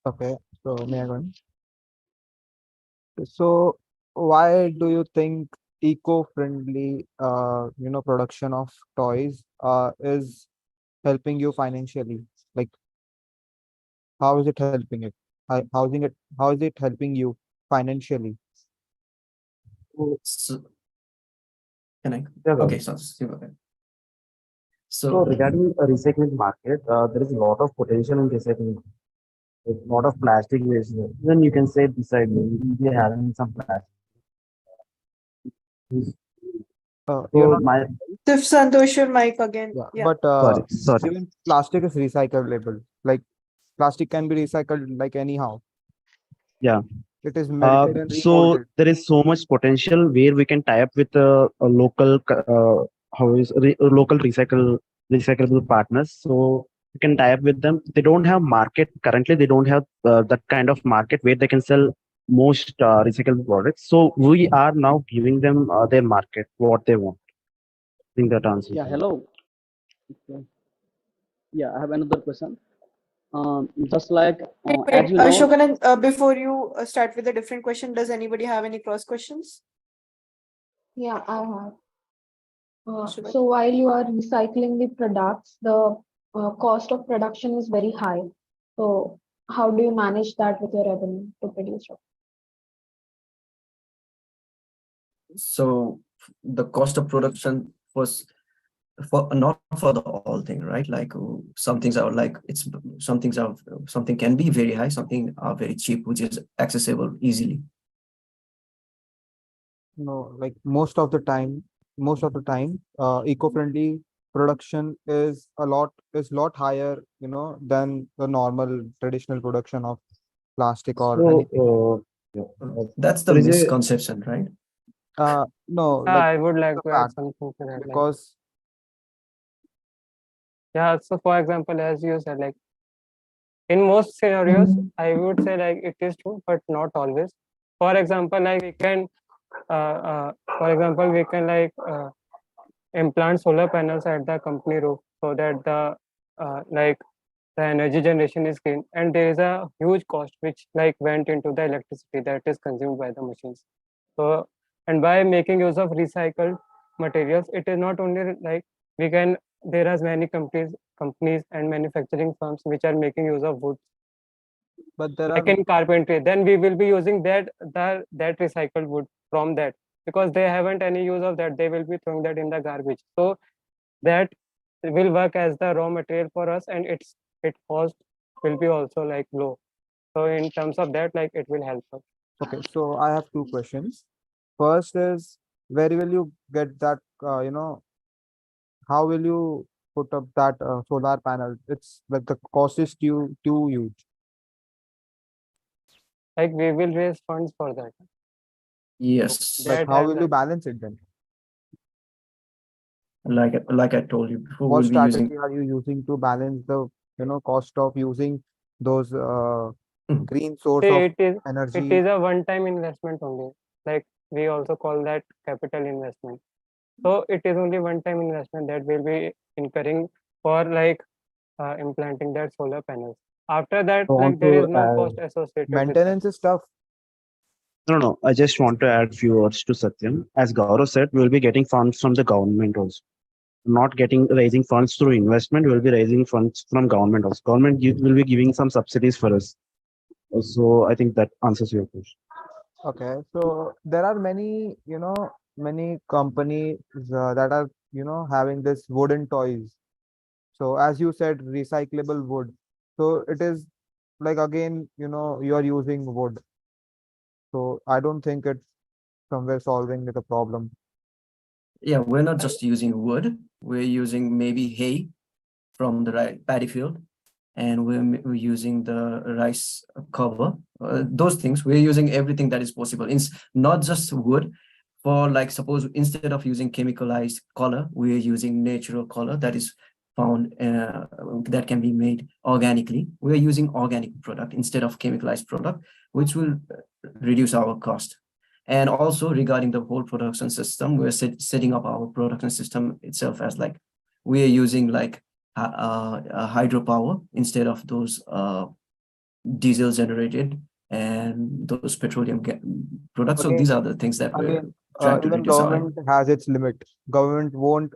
Okay, so may I go on? So why do you think eco-friendly, production of toys, is helping you financially? Like, how is it helping it? How is it helping you financially? So, can I? Yeah, Okay, Gaurav. so So regarding a recycling market, there is a lot of potential in recycling. A lot of plastic waste. Then you can say beside me, we will be having some plastic. You're So not my Tif Santosh, your mic again. Yeah, Yeah. but sorry. even plastic is recyclable. Like plastic can be recycled like anyhow. Yeah. It is melted and So remolded. there is so much potential where we can tie up with a local local recyclable partners. So we can tie up with them. They don't have market currently. They don't have that kind of market where they can sell most recyclable products. So we are now giving them their market, what they want. I think that answers. Yeah, hello. Okay. Yeah, I have another question. Just like Wait, as wait. you know, Shoganan, before you start with a different question, does anybody have any cross questions? Yeah, I have. Shoganan. So while you are recycling the products, the cost of production is very high. So how do you manage that with your revenue to produce it? so the cost of production was for not for the all thing, right? Like some things are like some things are something can be very high, something are very cheap, which is accessible easily. No, like most of the time, eco-friendly production is lot higher, than the normal traditional production of plastic or So anything. yeah, That's the there is a misconception, right? No, like I would the like to add fact something to that. Like, because yeah, so for example, as you said, like in most scenarios, I would say like it is true, but not always. For example, like we can, for example, we can like implant solar panels at the company roof so that the like the energy generation is clean, and there is a huge cost which like went into the electricity that is consumed by the machines. So, and by making use of recycled materials, it is not only like we can, there are many companies and manufacturing firms which are making use of wood, but there like are in carpentry. Then we will be using that recycled wood from that, because they haven't any use of that, they will be throwing that in the garbage. So that will work as the raw material for us, and it cost will be also like low. So in terms of that, like it will help us. okay. So I have two questions. First is, where will you get that? How will you put up that solar panel? It's like the cost is too huge. like we will raise funds for that. Yes. But That how has will you that. balance it then? Like I told you before, What we'll be using strategy are you using to balance the cost of using those green source See, of it energy? is a one-time investment only. Like we also call that capital investment. So it is only one-time investment that we'll be incurring for like implanting that solar panels. After that, So like there is also, no cost associated with that. Maintenance is tough. No, no. I just want to add few words to Satyam. As Gaurav said, we will be getting funds from the government also. Not getting raising funds through investment. We will be raising funds from government also. Will be giving some subsidies for us. So I think that answers your question. Okay, so there are many, many companies that are, having this wooden toys. So as you said, recyclable wood. So it is like again, you are using wood. So I don't think it's somewhere solving the problem. Yeah, we're not just using wood, we're using maybe hay from the paddy field, and we're using the rice cover. Those things, we're using everything that is possible. It's not just wood. For like, suppose instead of using chemicalized color, we're using natural color that is found that can be made organically. We're using organic product instead of chemicalized product, which will reduce our cost. And also regarding the whole production system, we're setting up our production system itself as like we're using like hydropower instead of those diesel generated and those petroleum products. So these Again, are the things that we're again, trying to even reduce our. government has its limit. Government won't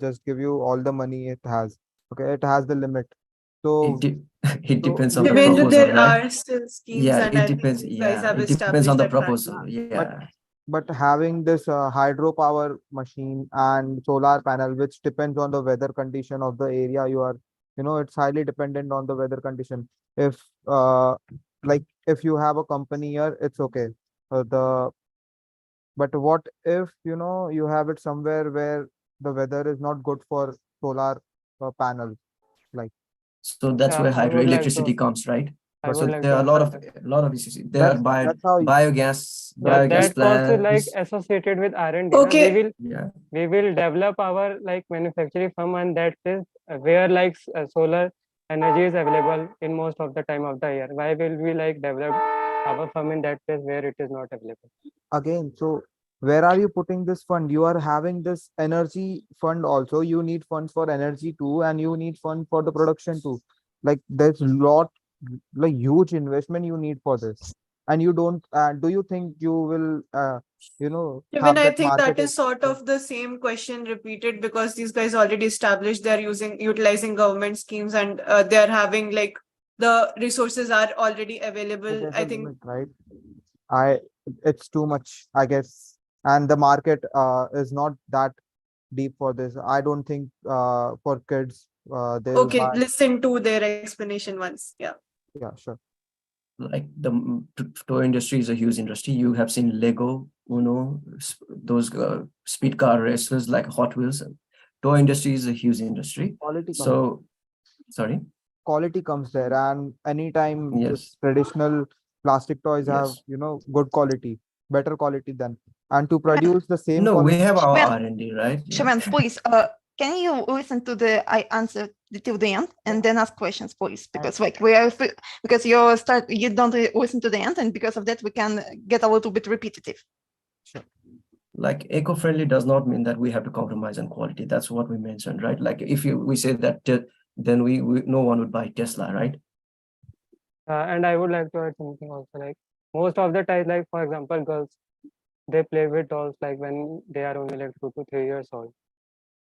just give you all the money it has. Okay, it has the limit. It So, de it so depends on we the will Even though need, proposal, there right? are still schemes, Yeah, and it I think depends. you guys Yeah, have it depends on established the that proposal. platform. but Yeah. having this hydropower machine and solar panel, which depends on the weather condition of the area you are, it's highly dependent on the weather condition. If like if you have a company here, it's okay. The But what if you have it somewhere where the weather is not good for solar panels, like. So that's Yeah, where hydroelectricity comes, right? I But would So like there to are answer that. a lot of issues. There are that's how Yeah, biogas that cost is like plants. associated with R&D. Na? Okay, Yeah. We will develop our like manufacturing firm, and that is where like solar energy is available in most of the time of the year. Why will we like develop our firm in that place where it is not available? again, so where are you putting this fund? You are having this energy fund also. You need funds for energy too, and you need fund for the production too. Like there's lot, like huge investment you need for this. And you don't, do you think you will, even have I that think that marketed? is sort of the same question repeated, because these guys already established they're utilizing government schemes, and they're having like the resources are already But available. there's I a think limit, right? I, it's too much, I guess. And the market is not that deep for this. I don't think for kids they'll okay, buy. listen to their explanation once. Yeah. Yeah, sure. Like the toy industry is a huge industry. You have seen Lego, those speed car racers like Hot Wheels. Toy industry is a huge industry. Quality comes. So, sorry. Quality comes there, and anytime this Yes. traditional plastic toys have Yes. good quality, better quality than, and to produce the same No, we quality. have our Shivan, R&D, right? Yeah. Shivan, please, can you listen to the I answer till the end and then ask questions, please? Because like because you don't listen to the end, and because of that we can get a little bit repetitive. Sure. Like eco-friendly does not mean that we have to compromise on quality. That's what we mentioned, right? Like if we say that, then we no one would buy Tesla, right? And I would like to add something also. Like most of the time, like for example, girls they play with dolls like when they are only like 2 to 3 years old.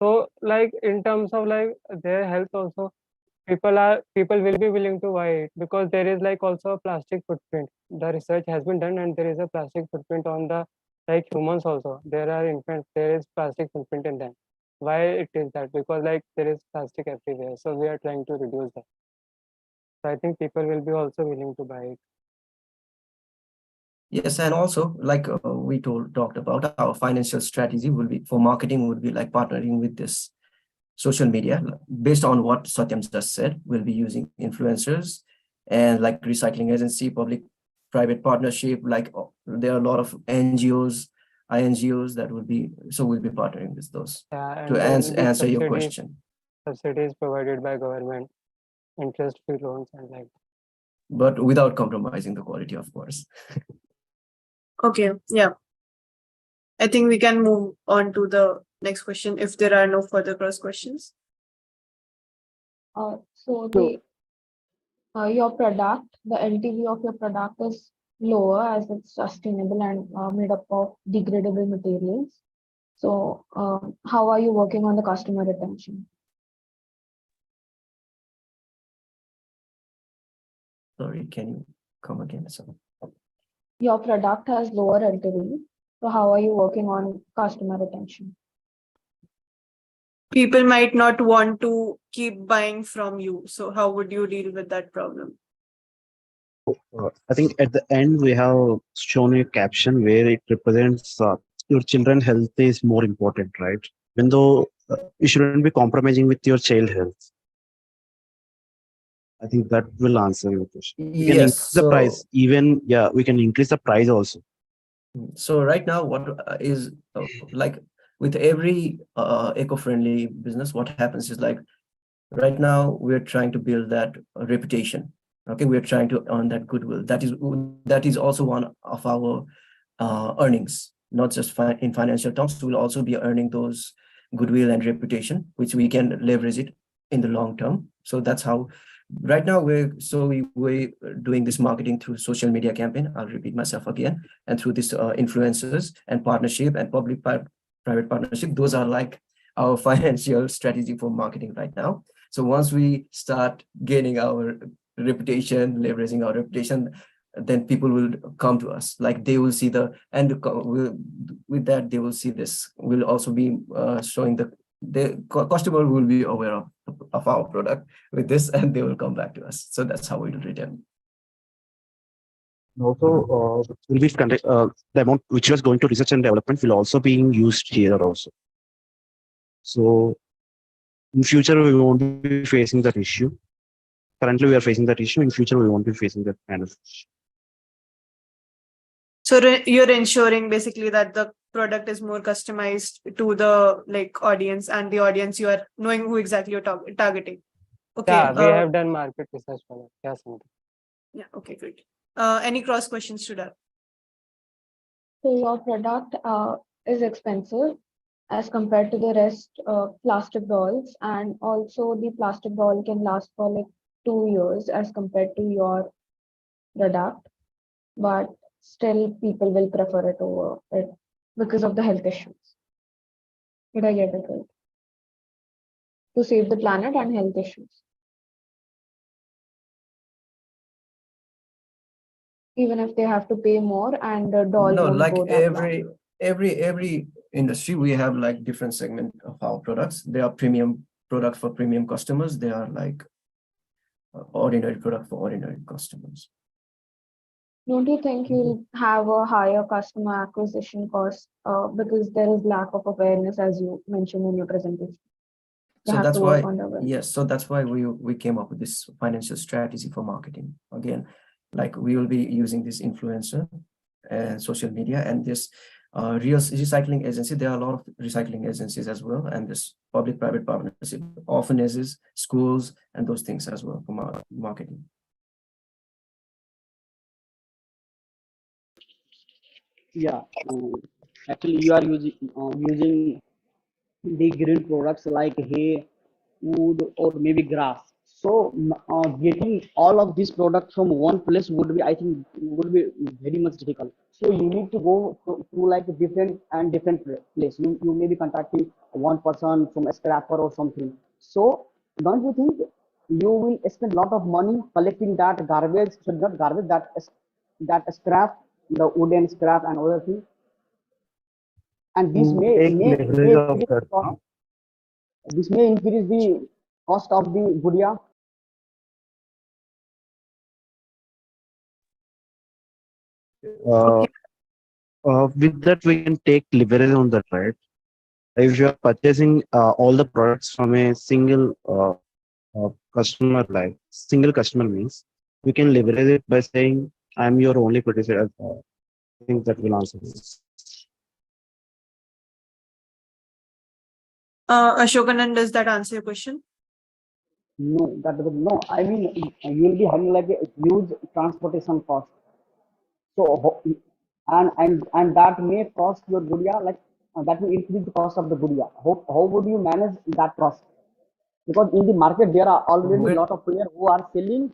So like in terms of like their health also, people will be willing to buy it because there is like also a plastic footprint. The research has been done, and there is a plastic footprint on the like humans also. There are infants, there is plastic footprint in them. Why it is that? Because like there is plastic everywhere. So we are trying to reduce that. So I think people will be also willing to buy it. Yes, and also like we talked about, our financial strategy will be for marketing would be like partnering with this social media based on what Satyam just said. We'll be using influencers and like recycling agency, public private partnership, like there are a lot of NGOs, INGOs that will be, so we'll be partnering with those Yeah, to and there will be answer your question. subsidies provided by government, interest-free loans, and like. But without compromising the quality, of course. Okay, yeah. I think we can move on to the next question if there are no further cross questions. Your product, the LTV of your product is lower as it's sustainable and made up of degradable materials. So, how are you working on the customer retention? Sorry, can you come again? So, Your product has lower LTV. So, how are you working on customer retention? People might not want to keep buying from you. So, how would you deal with that problem? I think at the end we have shown a caption where it represents your children health is more important, right? Even though you shouldn't be compromising with your child health. I think that will answer your question. We can yes, increase the price. Even we can increase the price also. So right now, what is like with every eco-friendly business, what happens is like right now we're trying to build that reputation. Okay, we're trying to earn that goodwill. That is also one of our earnings, not just in financial terms. We'll also be earning those goodwill and reputation, which we can leverage it in the long term. So that's how. Right now, we're doing this marketing through social media campaign. I'll repeat myself again, and through this influencers and partnership and public-private partnership. Those are like our financial strategy for marketing right now. So once we start gaining our reputation, leveraging our reputation, then people will come to us. Like they will see with that they will see this. We'll also be showing the customer will be aware of our product with this, and they will come back to us. So that's how we will return. Also, will be the amount which was going to research and development will also being used here also. So in future we won't be facing that issue. Currently we are facing that issue. In future we won't be facing that kind of issue. So you're ensuring basically that the product is more customized to the like audience, and the audience you are knowing who exactly you're targeting. Okay. Yeah, we have done market research for that. Yeah, Samantha. Yeah. Okay. Great. Any cross questions to that? So your product is expensive as compared to the rest plastic dolls, and also the plastic doll can last for like 2 years as compared to your product, but still people will prefer it over it because of the health issues. Did I get it right? To save the planet and health issues. Even if they have to pay more and the doll No, won't like go that long. every industry, we have like different segment of our products. They are premium products for premium customers. They are like ordinary product for ordinary customers. Don't you think you'll have a higher customer acquisition cost because there is lack of awareness, as you mentioned in your presentation? You So have that's to work why, on the awareness. yes, so that's why we came up with this financial strategy for marketing. Again, like we will be using this influencer and social media and this real recycling agency. There are a lot of recycling agencies as well, and this public-private partnership, orphanages, schools, and those things as well for marketing. Yeah, actually you are using the green products like hay, wood, or maybe grass. So getting all of these products from one place would be, I think, would be very much difficult. So you need to go to like different place. You may be contacting one person from a scrapper or something. So don't you think you will spend a lot of money collecting that garbage? So not garbage, that scrap, the wooden scrap and other things. And this To take leverage of increase that, this may increase the cost of the Gudia. Uh, with that, we can take leverage on that, right? If you are purchasing all the products from a single customer, like single customer means, we can leverage it by saying, I'm your only producer. I think that will answer this. Ashokanan, does that answer your question? No, that doesn't. No, I mean you will be having like a huge transportation cost. So and that may cost your Gudia like that will increase the cost of the Gudia. How would you manage that cost? Because in the market there are already a With lot of players who are selling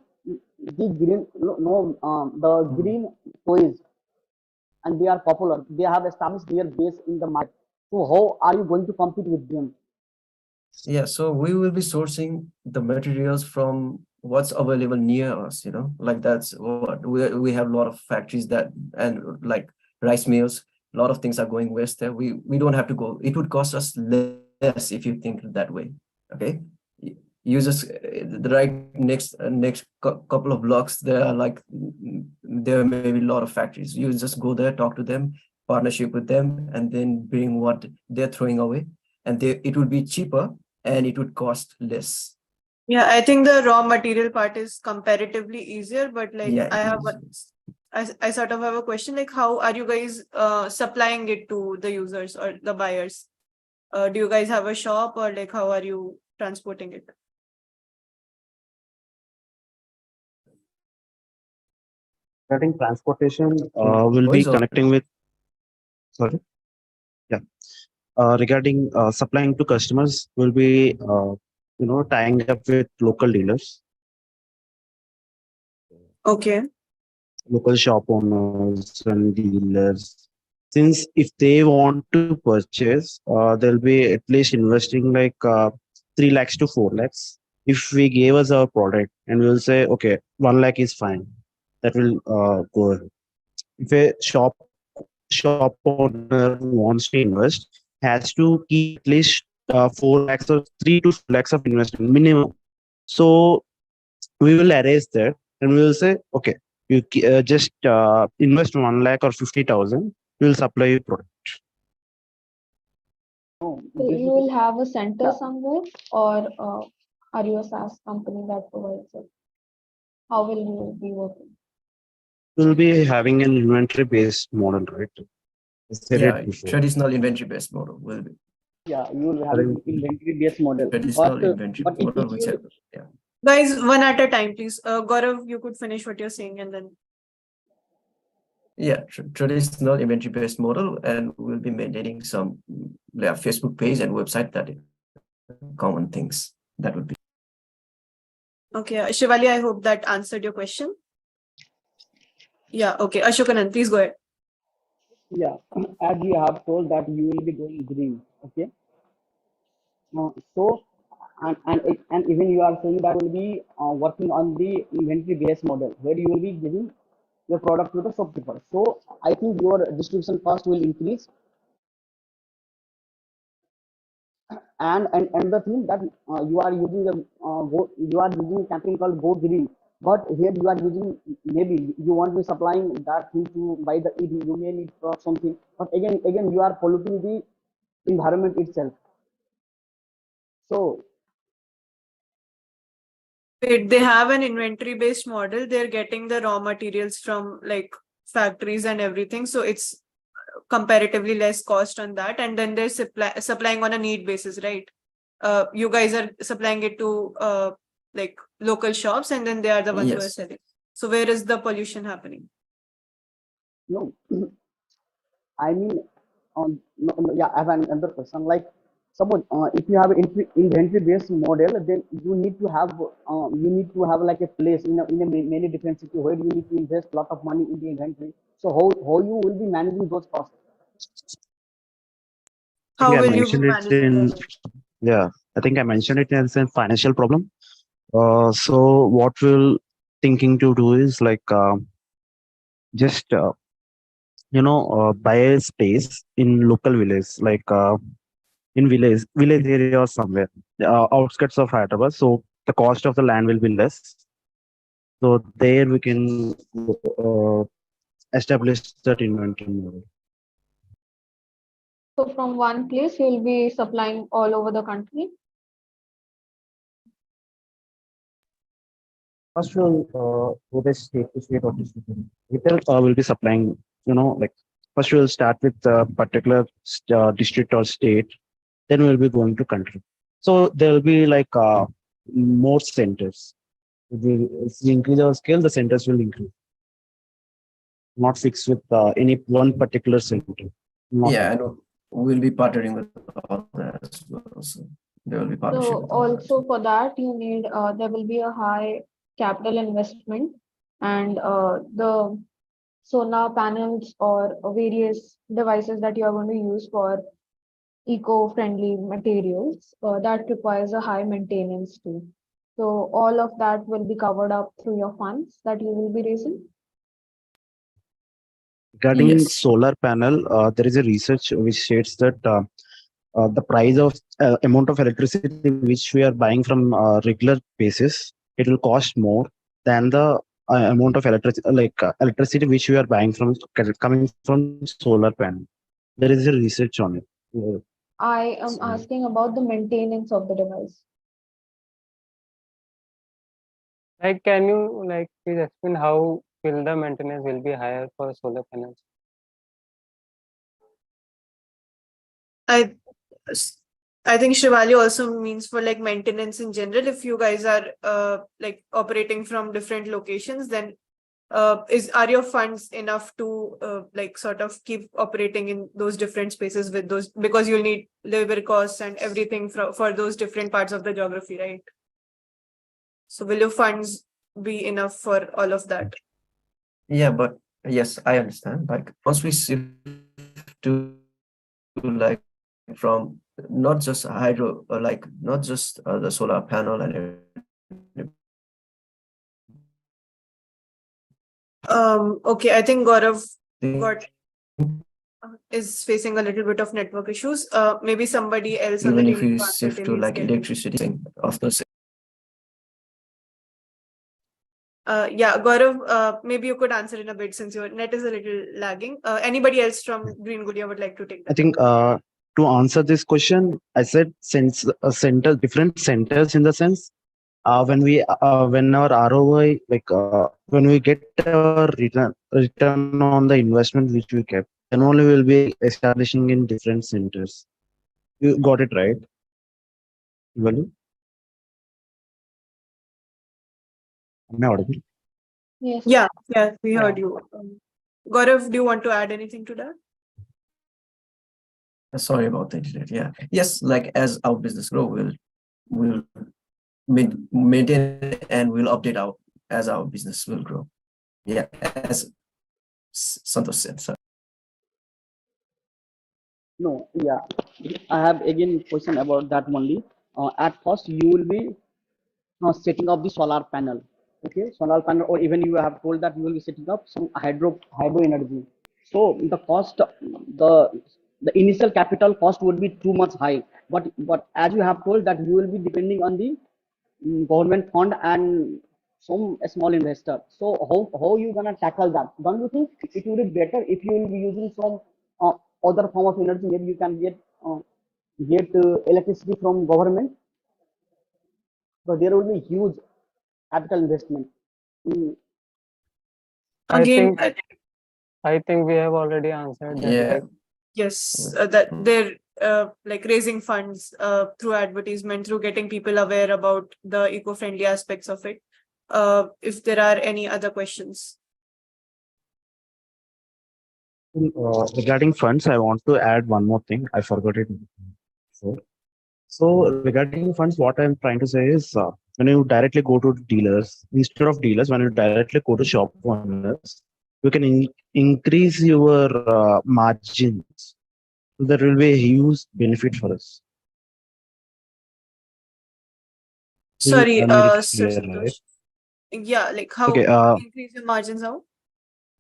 the green no the green toys and they are popular. They have established their base in the market. So how are you going to compete with them? Yeah, so we will be sourcing the materials from what's available near us, like that's what we have a lot of factories that and like rice mills, a lot of things are going west there. We don't have to go. It would cost us less if you think that way. Okay. You just the right next couple of blocks there are like there may be a lot of factories. You just go there, talk to them, partnership with them, and then bring what they're throwing away, and it would be cheaper and it would cost less. Yeah, I think the raw material part is comparatively easier, but like Yeah, it is. I sort of have a question, like how are you guys supplying it to the users or the buyers? Do you guys have a shop or like how are you transporting it? Regarding transportation, We'll be Boys or connecting with, sorry, yeah. Regarding supplying to customers, we'll be, tying up with local dealers, Okay. local shop owners and dealers. Since if they want to purchase, they'll be at least investing like 3 lakhs to 4 lakhs. If we gave us our product and we'll say, okay, 1 lakh is fine, that will go ahead. If a shop owner wants to invest, has to keep at least 4 lakhs or 3 to 4 lakhs of investment minimum. So we will erase that and we will say, okay, you just invest 1 lakh or 50,000, we will supply you product. No, So you basically will have a center yeah. somewhere, or are you a SaaS company that provides it? How will you be working? We'll be having an inventory based model, right? I said yeah, it before. traditional inventory based model will be Yeah, you will I have think inventory based model. traditional inventory But model, if you will whichever. Yeah. Guys, one at a time, please. Gaurav, you could finish what you're saying and then. Yeah, traditional inventory based model, and we'll be maintaining some Facebook page and website that common things that would be. Okay, Shivali, I hope that answered your question. Yeah, okay. Ashokanan, please go ahead. yeah, as you have told that you will be going green, okay. So and even you are saying that you will be working on the inventory based model where you will be giving your product to the shopkeeper. So I think your distribution cost will increase. And another thing that you are using you are using a campaign called Go Green, but here you are using maybe you want to be supplying that thing to buy the ED, you may need for something, but again you are polluting the environment itself. So Wait, they have an inventory based model. They're getting the raw materials from like factories and everything. So it's comparatively less cost on that. And then they're supplying on a need basis, right? You guys are supplying it to like local shops and then they are the ones who are Yes. selling. So where is the pollution happening? no, I mean, yeah, I have another question. Like, suppose if you have an inventory-based model, then you need to have like a place in a many different city where you need to invest a lot of money in the inventory. So how you will be managing those costs? I think How I will you be mentioned it managing in, those? yeah, I think I mentioned it as a financial problem. So what we'll thinking to do is like just buy a space in local village, like in village area or somewhere, outskirts of Hyderabad. So the cost of the land will be less. So there we can establish that inventory model. So from one place, you'll be supplying all over the country. First, we'll go the state to state or district. Retail will be supplying, like first we'll start with a particular district or state, then we'll be going to country. So there will be like more centers. If we increase our scale, the centers will increase. Not fixed with any one particular center. Not Yeah, and we'll be partnering with all that as well. So there will be partnership So with all that. also for that, you need there will be a high capital investment, and the solar panels or various devices that you are going to use for eco-friendly materials that requires a high maintenance too. So all of that will be covered up through your funds that you will be raising. regarding Yes. solar panel, there is a research which states that the price of amount of electricity which we are buying from regular basis, it will cost more than the amount of electricity which we are buying from coming from solar panel. There is a research on it. I am So, asking about the maintenance of the device. Like, can you like please explain how will the maintenance will be higher for solar panels? I I think Shivali also means for like maintenance in general. If you guys are like operating from different locations, then are your funds enough to like sort of keep operating in those different spaces with those, because you'll need labor costs and everything for those different parts of the geography, right? So will your funds be enough for all of that? Yeah, but yes, I understand. Like once we shift to like from not just hydro, like not just the solar panel and everything. Okay, I think Gaurav is facing a little bit of network issues. Maybe somebody else on the Even if team we to answer shift till to he's like getting. electricity of the Yeah, Gaurav, maybe you could answer in a bit since your net is a little lagging. Anybody else from Green Gulia would like to take I that? think to answer this question, I said since different centers in the sense when our ROI when we get our return on the investment which we kept, then only we'll be establishing in different centers. You got it right, Valu? Am I audible? Yes. Yeah, we Yeah. heard you. Gaurav, do you want to add anything to that? sorry about the internet. Yeah. Yes, like as our business grow, we'll maintain and we'll update our as our business will grow. Yeah, as Santosh said. So No, yeah, I have again question about that only. At first, you will be setting up the solar panel. Okay, solar panel, or even you have told that you will be setting up some hydro energy. So the cost, the initial capital cost would be too much high. But as you have told that you will be depending on the government fund and some small investor. So how you gonna tackle that? Don't you think it would be better if you will be using some other form of energy? Maybe you can get electricity from government. So there will be huge capital investment. Mm, I Again, think I think we have already answered that. yeah. Like, yes, that they're like raising funds through advertisement, through getting people aware about the eco-friendly aspects of it. If there are any other questions. Regarding funds, I want to add one more thing. I forgot it before. So regarding funds, what I'm trying to say is when you directly go to dealers, instead of dealers, when you directly go to shop owners, you can increase your margins. So there will be a huge benefit for us. Sorry, I made it Sir clear, right? Santosh. Yeah, like Okay. how increase your margins how?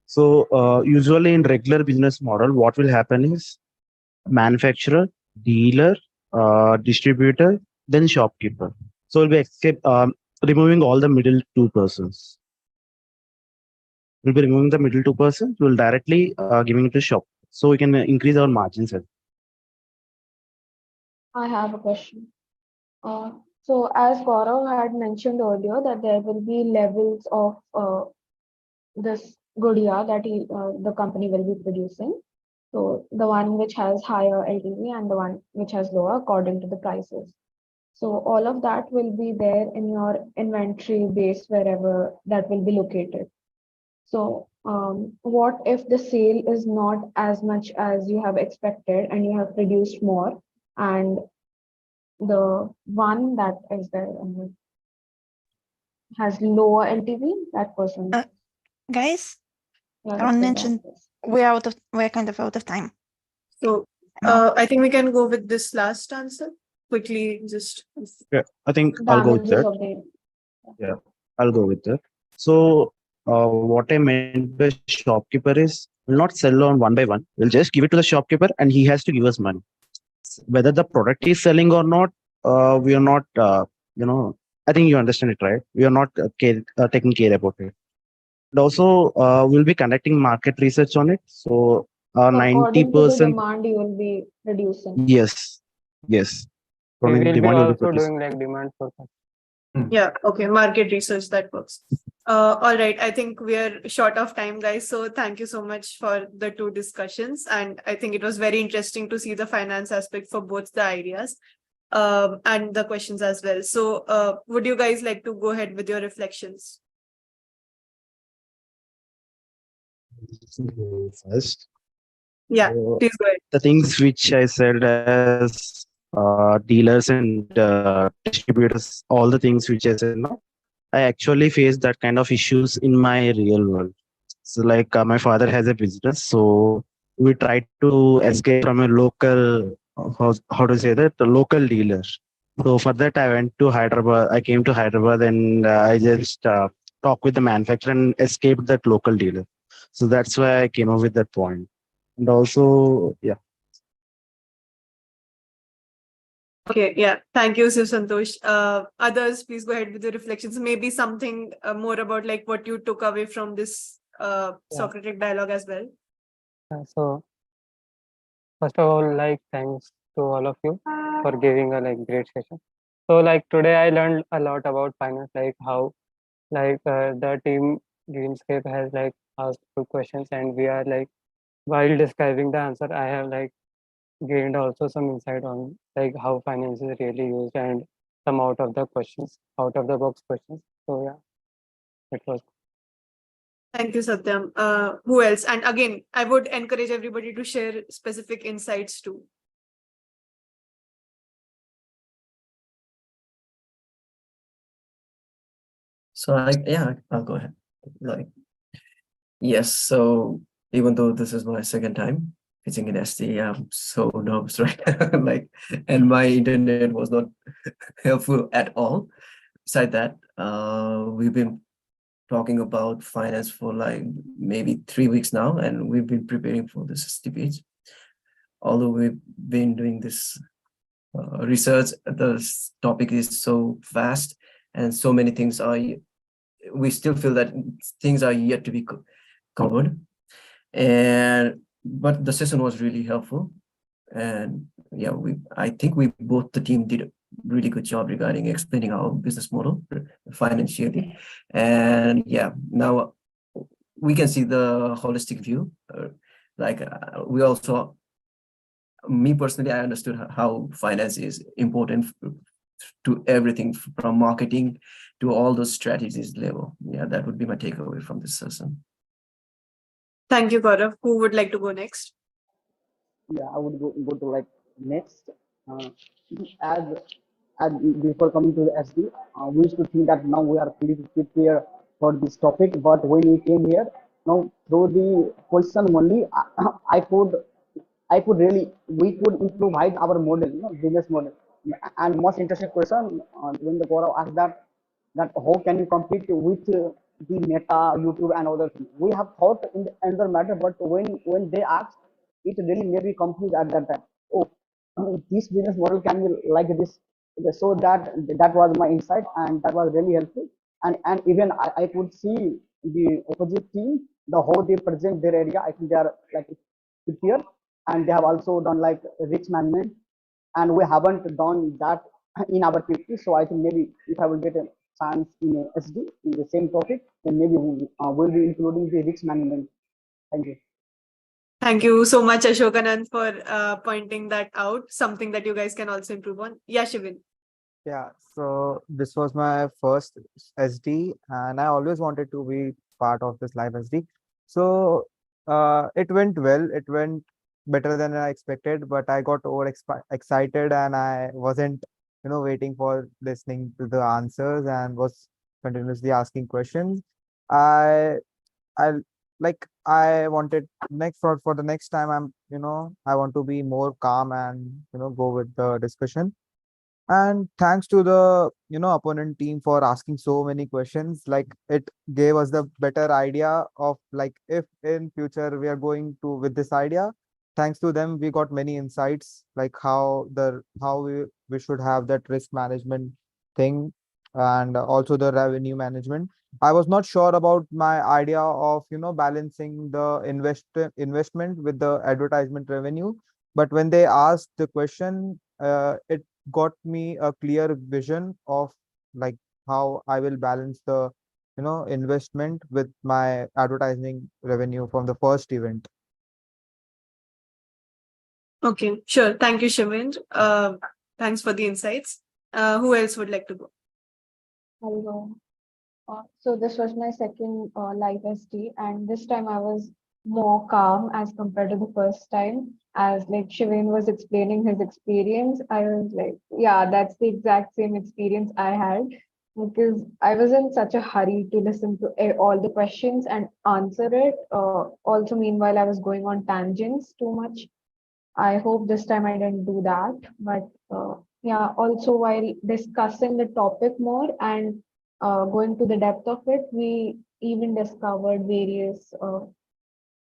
So usually in regular business model, what will happen is manufacturer, dealer, distributor, then shopkeeper. So we'll be removing all the middle two persons. We'll be removing the middle two persons. We'll directly giving it to shop, so we can increase our margins. I have a question. Uh, So as Gaurav had mentioned earlier, that there will be levels of this Gudia that the company will be producing. So the one which has higher LTV and the one which has lower according to the prices. So all of that will be there in your inventory base wherever that will be located. So what if the sale is not as much as you have expected and you have produced more, and the one that is there has lower LTV, that person Guys, yeah, Ron it's like mentioned that. we're kind of out of time. So No. I think we can go with this last answer quickly. Just Yeah, I think I'll go with Damages that. of the Yeah, I'll go with that. So, what I meant by shopkeeper is we'll not sell on one by one. We'll just give it to the shopkeeper and he has to give us money. Whether the product is selling or not, we are not, I think you understand it, right? We are not taking care about it. And also, we'll be conducting market research on it. So, So according to the 90%, demand, you will be reducing. yes, yes. We According to will be demand, you'll be also producing. doing like demand forecast. yeah, okay, market research that works. All right, I think we are short of time, guys. So thank you so much for the two discussions, and I think it was very interesting to see the finance aspect for both the ideas and the questions as well. So would you guys like to go ahead with your reflections? First. Yeah, So, please go ahead. the things which I said as dealers and distributors, all the things which I said now, I actually face that kind of issues in my real world. So, like my father has a business, so we tried to escape from a local, how to say that, a local dealer. So for that, I went to Hyderabad. I came to Hyderabad and I just talked with the manufacturer and escaped that local dealer. So that's why I came up with that point. And also, yeah. Okay, yeah. Thank you, Siv Santosh. Others, please go ahead with your reflections. Maybe something more about like what you took away from this Socratic dialogue as well. So first of all, like thanks to all of you for giving a like great session. So like today I learned a lot about finance, like how like the team Greenscape has like asked two questions, and we are like while describing the answer, I have like gained also some insight on like how finance is really used and some out of the questions, out of the box questions. So yeah, it was. Thank you, Satyam. Who else? And again, I would encourage everybody to share specific insights too. So I'll go ahead. Like, yes. So even though this is my second time pitching in SD, I'm so nervous, right? Like, and my internet was not helpful at all. Beside that, we've been talking about finance for like maybe 3 weeks now, and we've been preparing for this debate. Although we've been doing this research, the topic is so vast, and so many things are. We still feel that things are yet to be covered, and but the session was really helpful, and yeah, I think we both the team did a really good job regarding explaining our business model financially, and yeah, now we can see the holistic view. We also, me personally, I understood how finance is important to everything from marketing to all those strategies level. Yeah, that would be my takeaway from this session. Thank you, Gaurav. Who would like to go next? Yeah, I would go to like next. Uh, as as before coming to the SD, we used to think that now we are fully prepared for this topic. But when we came here, now through the question only, I could really we could improvise our model, business model. And most interesting question when the Gaurav asked that how can you compete with the Meta, YouTube, and other things. We have thought in the another matter, but when they asked, it really made me confused at that time. Oh, this business model can be like this. So that was my insight, and that was really helpful. And even I could see the opposite team, the how they present their area. I think they are like prepared, and they have also done like risk management, and we haven't done that in our community. So I think maybe if I will get a chance in a SD in the same topic, then maybe we'll be including the risk management. Thank you. Thank you so much, Ashokanand, for pointing that out. Something that you guys can also improve on. Yeah, Shivin. Yeah, so this was my first SD, and I always wanted to be part of this live SD. So it went well. It went better than I expected, but I got excited and I wasn't, waiting for listening to the answers and was continuously asking questions. I I I wanted next for the next time I want to be more calm and go with the discussion. And thanks to the opponent team for asking so many questions. Like it gave us the better idea of like if in future we are going to with this idea. Thanks to them, we got many insights like how we should have that risk management thing and also the revenue management. I was not sure about my idea of balancing the investment with the advertisement revenue. But when they asked the question, it got me a clear vision of like how I will balance the investment with my advertising revenue from the first event. Okay, sure. Thank you, Shivin. Thanks for the insights. Who else would like to go? Hello. So this was my second live SD, and this time I was more calm as compared to the first time. As like Shivin was explaining his experience, I was like, yeah, that's the exact same experience I had because I was in such a hurry to listen to all the questions and answer it. Also, meanwhile, I was going on tangents too much. I hope this time I didn't do that. But yeah, also while discussing the topic more and going to the depth of it, we even discovered various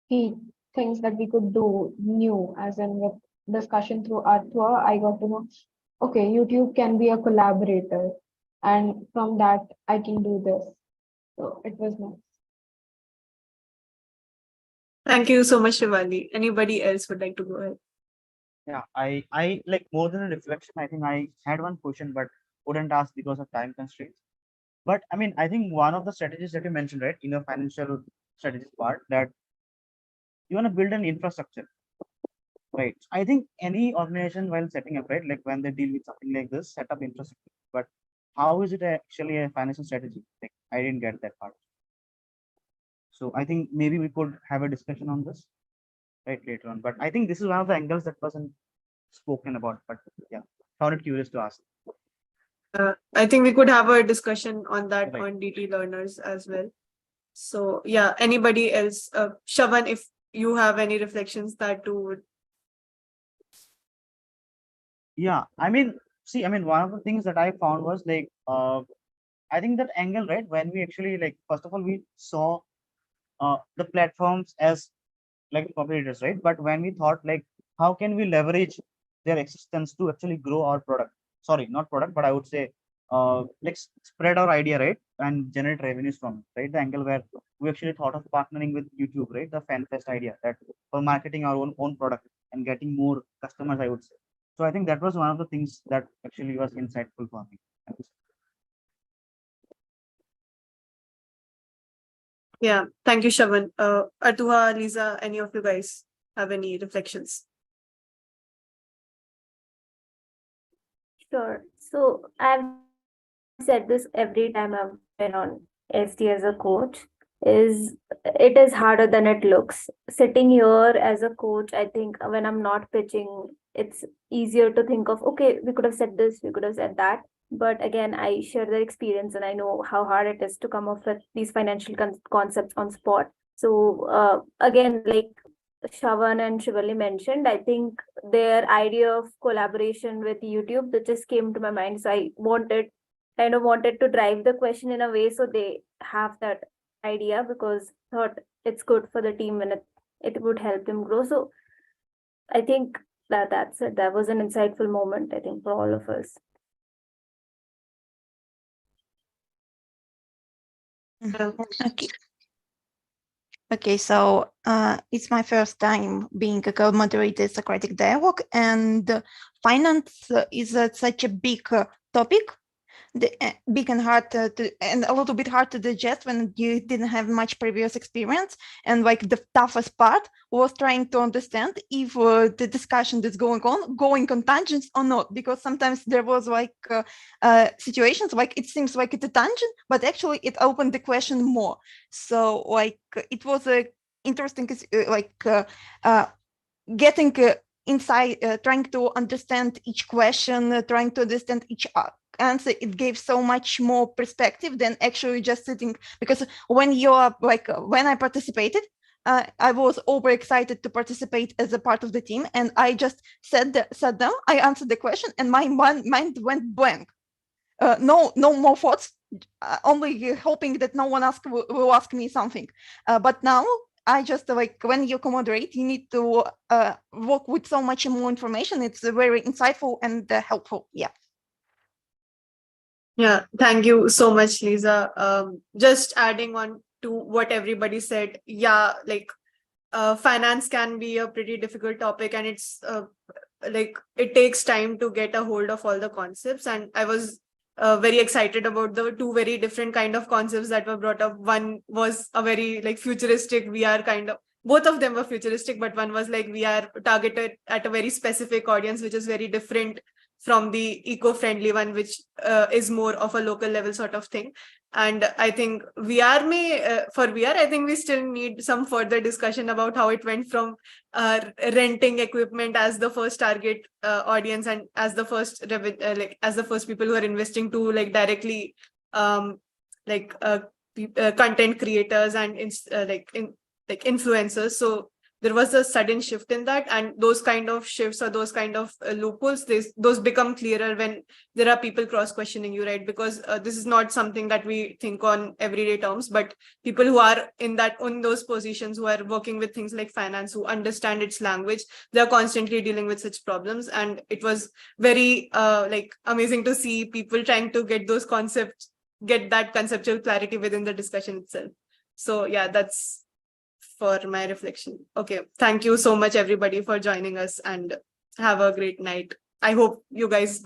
key things that we could do new, as in with discussion through our tour, I got to know, okay, YouTube can be a collaborator. And from that, I can do this. So it was nice. Thank you so much, Shivali. Anybody else would like to go ahead? Yeah, I like more than a reflection. I think I had one question, but wouldn't ask because of time constraints. But I mean, I think one of the strategies that you mentioned, right, in your financial strategies part, that you want to build an infrastructure, right? I think any organization while setting up, right, like when they deal with something like this, set up infrastructure. But how is it actually a financial strategy? Like I didn't get that part. So I think maybe we could have a discussion on this right later on. But I think this is one of the angles that wasn't spoken about. But yeah, found it curious to ask. I think we could have a discussion on that Right. on DT learners as well. So yeah, anybody else? Shavan, if you have any reflections that too would. Yeah, I mean, see, I mean, one of the things that I found was like, I think that angle, right? When we actually like, first of all, we saw the platforms as like competitors, right? But when we thought like, how can we leverage their existence to actually grow our product? Sorry, not product, but I would say, like spread our idea, right, and generate revenues from it, right? The angle where we actually thought of partnering with YouTube, right? The FanFest idea that for marketing our own product and getting more customers, I would say. So I think that was one of the things that actually was insightful for me. Yeah, thank you, Shavan. Atuha, Lisa, any of you guys have any reflections? Sure. So I've said this every time I've been on SD as a coach is it is harder than it looks. Sitting here as a coach, I think when I'm not pitching, it's easier to think of, okay, we could have said this, we could have said that. But again, I share the experience and I know how hard it is to come up with these financial concepts on spot. So again, like Shavan and Shivali mentioned, I think their idea of collaboration with YouTube that just came to my mind. So I wanted to drive the question in a way so they have that idea because thought it's good for the team and it would help them grow. So I think that's it. That was an insightful moment, I think, for all of us. Okay. Okay, so it's my first time being a co-moderator at Socratic Dialogue, and finance is such a big topic, big and hard and a little bit hard to digest when you didn't have much previous experience. And like the toughest part was trying to understand if the discussion that's going on tangents or not, because sometimes there was like situations like it seems like it's a tangent, but actually it opened the question more. So like it was a interesting getting inside, trying to understand each question, trying to understand each answer. It gave so much more perspective than actually just sitting, because when you're like when I participated, I was over excited to participate as a part of the team, and I just sat down, I answered the question, and my mind went blank. No more thoughts, only hoping that no one will ask me something. But now I just like when you co-moderate, you need to work with so much more information. It's very insightful and helpful. Yeah. Yeah, thank you so much, Lisa. Just adding on to what everybody said, yeah, like finance can be a pretty difficult topic, and it's like it takes time to get a hold of all the concepts. And I was very excited about the two very different kind of concepts that were brought up. One was a very like futuristic VR kind of, both of them were futuristic, but one was like VR targeted at a very specific audience, which is very different from the eco-friendly one, which is more of a local level sort of thing. And I think VR for VR, I think we still need some further discussion about how it went from renting equipment as the first target audience, and as the first as the first people who are investing, to like directly like content creators and influencers. So there was a sudden shift in that, and those kind of shifts or those kind of loopholes, those become clearer when there are people cross questioning you, right? Because this is not something that we think on everyday terms, but people who are in those positions, who are working with things like finance, who understand its language, they're constantly dealing with such problems. And it was very like amazing to see people trying to get that conceptual clarity within the discussion itself. So yeah, that's for my reflection. Okay, thank you so much everybody for joining us, and have a great night. I hope you guys